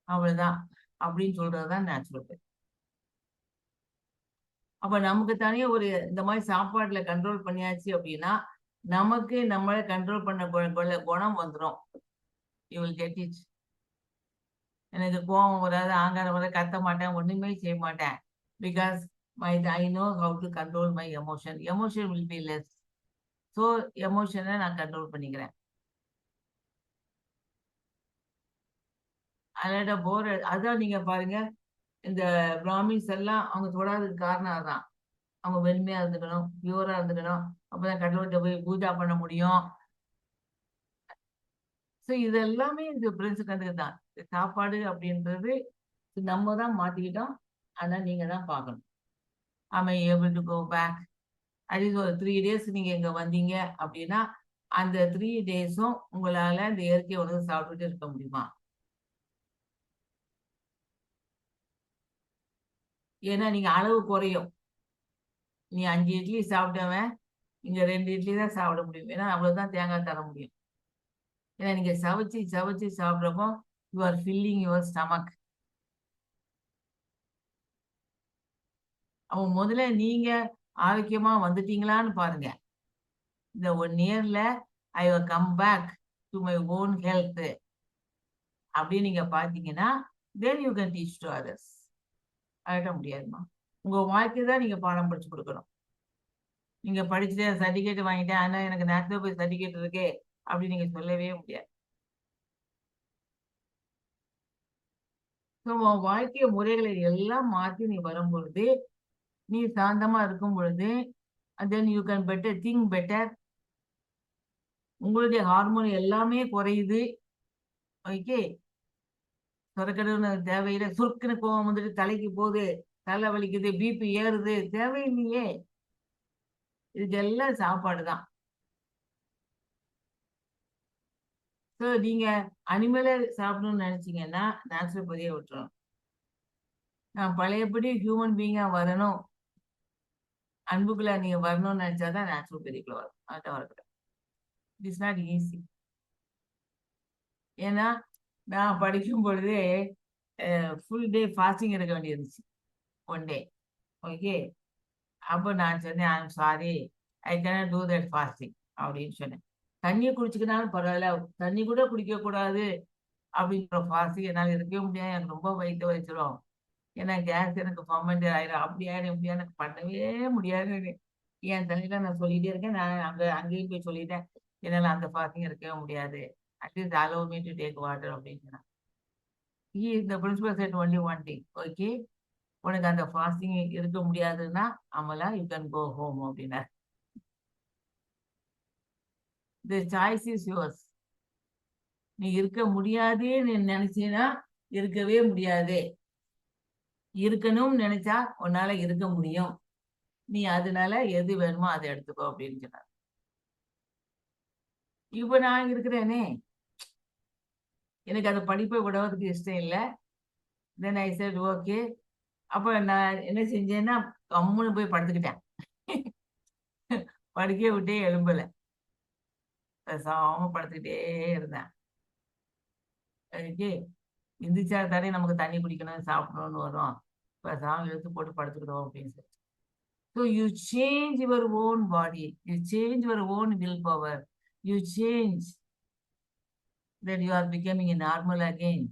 அவ்வளவுதான் அப்படின்னு சொல்றதுதான் நேச்சுரோபதி. அப்ப நமக்கு தனியா ஒரு இந்த மாதிரி சாப்பாட்டுல கண்ட்ரோல் பண்ணியாச்சு அப்படின்னா நமக்கு நம்மளை கண்ட்ரோல் பண்ண குணம் வந்துடும். You will get it. எனக்கு கோபம் வராது, ஆங்காரம் வராது, கத்த மாட்டேன், ஒண்ணுமே செய்ய மாட்டேன். Because I know how to control my emotion. Emotion will be less. So எமோஷனை நான் கண்ட்ரோல் பண்ணிக்கிறேன். அதோட போர் அதான் நீங்க பாருங்க, இந்த பிராமின்ஸ் எல்லாம் அவங்க தொடாததுக்கு காரணம் அதுதான். அவங்க வெண்மையா இருந்துக்கணும், பியூரா இருந்துக்கணும், அப்பதான் கடவுள்கிட்ட போய் பூஜா பண்ண முடியும். ஸோ இது எல்லாமே இந்த பிரின்ஸ் கண்டுக்கு தான். சாப்பாடு அப்படின்றது நம்ம தான் மாத்திக்கிட்டோம். ஆனா நீங்க தான் பார்க்கணும். I able to go back. At least ஒரு 3 days நீங்க இங்க வந்தீங்க அப்படின்னா அந்த 3 days-ம் உங்களால இந்த இயற்கை உணவு சாப்பிட்டுட்டு இருக்க முடியுமா? ஏன்னா நீங்க அளவு குறையும். நீ 5 இட்லி சாப்பிட்டவன் இங்க 2 இட்லி தான் சாப்பிட முடியும். ஏன்னா அவ்வளவுதான் தேங்காய் தர முடியும். ஏன்னா நீங்க சவைச்சு சாப்பிட்றப்போ you are filling your stomach. அவன் முதல்ல நீங்க ஆரோக்கியமா வந்துட்டீங்களான்னு பாருங்க. இந்த 1 yearல I will come back to my own health அப்படின்னு நீங்க பாத்தீங்கன்னா then you can teach to others. ஆகிட முடியாதுமா. உங்க வாழ்க்கை தான் நீங்க பாடம் படிச்சு கொடுக்கணும். நீங்க படிச்சுட்டு சர்டிஃபிகேட் வாங்கிட்டேன் ஆனா எனக்கு நேச்சுரோபதி சர்டிஃபிகேட் இருக்கே அப்படின்னு நீங்க சொல்லவே முடியாது. உன் வாழ்க்கை முறைகளை எல்லாம் மாற்றி நீ வரும் பொழுது, நீ சாந்தமா இருக்கும் பொழுது, தென் you can better think better. உங்களுடைய ஹார்மோன் எல்லாமே குறையுது. ஓகே, சொரக்கடவுன்னு தேவையில்லை. சுருக்குன்னு கோவம் வந்துட்டு தலைக்கு போகுது, தலை வலிக்குது, பிபி ஏறுது, தேவையில்லையே. இதுக்கு எல்லாம் சாப்பாடு தான். ஸோ நீங்க அனிமலை சாப்பிடணும்னு நினைச்சீங்கன்னா நேச்சுரோபதியை விட்டுறணும். நான் பழையபடி ஹியூமன் பீயிங்கா வரணும், அன்புக்குள்ள நீங்க வரணும்னு நினைச்சாதான் நேச்சுரோபதிக்குள்ள வரும். அதான் வரக்கூடாது. It is not easy. ஏன்னா நான் படிக்கும் பொழுதே ஃபுல் டே ஃபாஸ்டிங் எடுக்க வேண்டியிருந்துச்சு, 1 day. ஓகே, அப்போ நான் சொன்னேன் I am sorry, I cannot do that fasting அப்படின்னு சொன்னேன். தண்ணியை குடிச்சுக்கினாலும் பரவாயில்ல, தண்ணி கூட குடிக்க கூடாது அப்படிங்கிற ஃபாஸ்டிங் என்னால் இருக்கவே முடியாது. எனக்கு ரொம்ப வயிற்று வச்சிடும். ஏன்னா கேஸ் எனக்கு ஃபர்மெண்ட் ஆயிடும், அப்படி ஆயிடும், இப்படி எனக்கு பண்ணவே முடியாது. என் தலையில நான் சொல்லிட்டே இருக்கேன். நான் அங்கேயும் போய் சொல்லிட்டேன், என்னால் அந்த ஃபாஸ்டிங் இருக்கவே முடியாது. At least allow me to take water அப்படின்னு சொன்னேன். The principal said only one thing. Okay, உனக்கு அந்த ஃபாஸ்டிங் இருக்க முடியாதுன்னா அமலா யூ கேன் கோ ஹோம் அப்படின்னா தி சாய்ஸ் இஸ் யுவர்ஸ். நீ இருக்க முடியாதே நீ நினைச்சீன்னா இருக்கவே முடியாதே. இருக்கணும்னு நினைச்சா உன்னால இருக்க முடியும். நீ அதனால எது வேணுமோ அதை எடுத்துக்கோ அப்படின்னு சொன்னார். இப்ப நான் இருக்கிறேனே, எனக்கு அந்த படிப்பை விடுவதற்கு இஷ்டம் இல்லை. தென் ஐ செட் ஓகே. அப்ப நான் என்ன செஞ்சேன்னா கம்முன்னு போய் படுத்துக்கிட்டேன். படுக்க விட்டே எழும்பல, பேசாம படுத்துக்கிட்டே இருந்தேன். ஓகே, எந்திரிச்சா தானே நமக்கு தண்ணி குடிக்கணும் சாப்பிடணும்னு வரும், பேசாம எடுத்து போட்டு படுத்துக்கிடுவோம் அப்படின்னு சொல்லி. So you change your own body, you change your own willpower, you change that you are becoming normal again.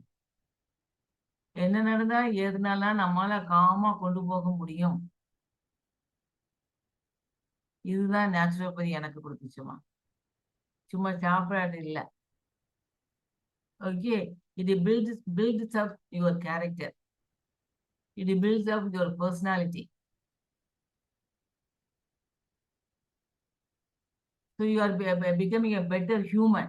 என்ன நடந்தா எதுனாலும் நம்மளால காமா கொண்டு போக முடியும். இதுதான் நேச்சுரோபதி எனக்கு கொடுத்துச்சுமா, சும்மா சாப்பிடாது இல்லை. Okay, it builds up your character, it builds up your personality. So you are becoming a better human.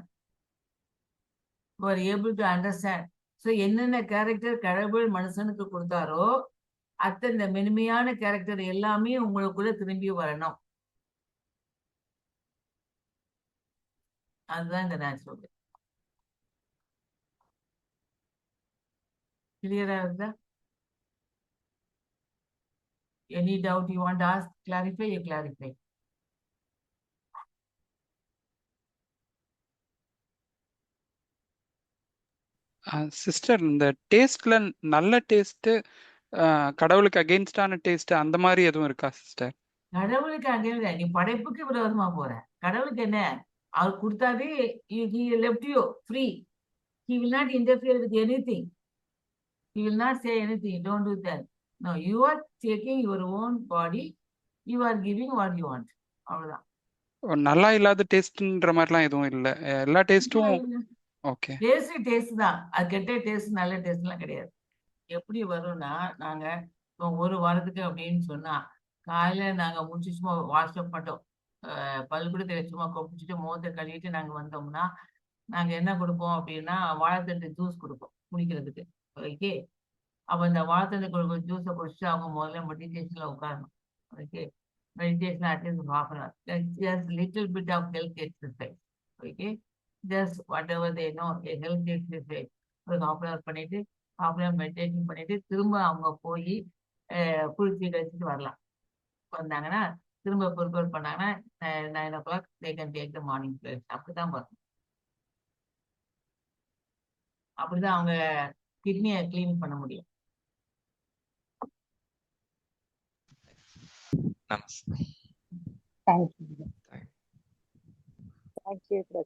You are able to understand. So என்னென்ன கேரக்டர் கடவுள் மனுஷனுக்கு கொடுத்தாரோ அத்தனை மென்மையான கேரக்டர் எல்லாமே உங்களுக்குள்ள திரும்பி வரணும். அதுதான் இந்த நேச்சுரல். கிளியரா இருக்குதா? Any doubt you want ask, clarify, you clarify. Sister, இந்த டேஸ்ட்ல நல்ல டேஸ்ட், கடவுளுக்கு அகெயின்ஸ்டான டேஸ்ட் அந்த மாதிரி எதுவும் இருக்கா சிஸ்டர்? கடவுளுக்கு அங்கே நீ படைப்புக்கு விரோதமா போற. கடவுளுக்கு என்ன, அவர் கொடுத்தாதே, he left you free. He will not interfere with anything. He will not say anything, don't do that. No, you are taking your own body, you are giving what you want. அவ்வளவுதான். நல்லா இல்லாத டேஸ்ட்ன்ற மாதிரிலாம் எதுவும் இல்லை, எல்லா டேஸ்ட்டும் ஓகே. டேஸ்ட் தான், அது கெட்ட டேஸ்ட் நல்ல டேஸ்ட்லாம் கிடையாது. எப்படி வரும்னா, நாங்க ஒரு வாரத்துக்கு அப்படின்னு சொன்னா காலையில நாங்க முடிச்சு சும்மா வாட்ஸ்அப் மட்டும் பல்குடத்தை சும்மா கொப்பிச்சுட்டு முகத்தை கழுவிட்டு நாங்க வந்தோம்னா நாங்க என்ன கொடுப்போம் அப்படின்னா வாழைத்தண்டு ஜூஸ் கொடுப்போம் குடிக்கிறதுக்கு. ஓகே, அப்ப இந்த வாழைத்தண்டு கொடுக்குற ஜூஸை குடிச்சுட்டு அவங்க முதல்ல மெடிடேஷன்ல உட்காரணும். Okay, meditation at least half an hour, just little bit of health exercise. Okay, just whatever they know, a health exercise ஒரு half an hour பண்ணிட்டு half an hour மெடிடேஷன் பண்ணிட்டு திரும்ப அவங்க போய் குளிச்சு கழிச்சுட்டு வரலாம். வந்தாங்கன்னா திரும்ப ப்ரிப்பேர் பண்ணாங்கன்னா 9 o'clock they can take the morning place. அப்படிதான் வரணும். அப்படிதான் அவங்க கிட்னியை கிளீன் பண்ண முடியும். Thank you. Thank you.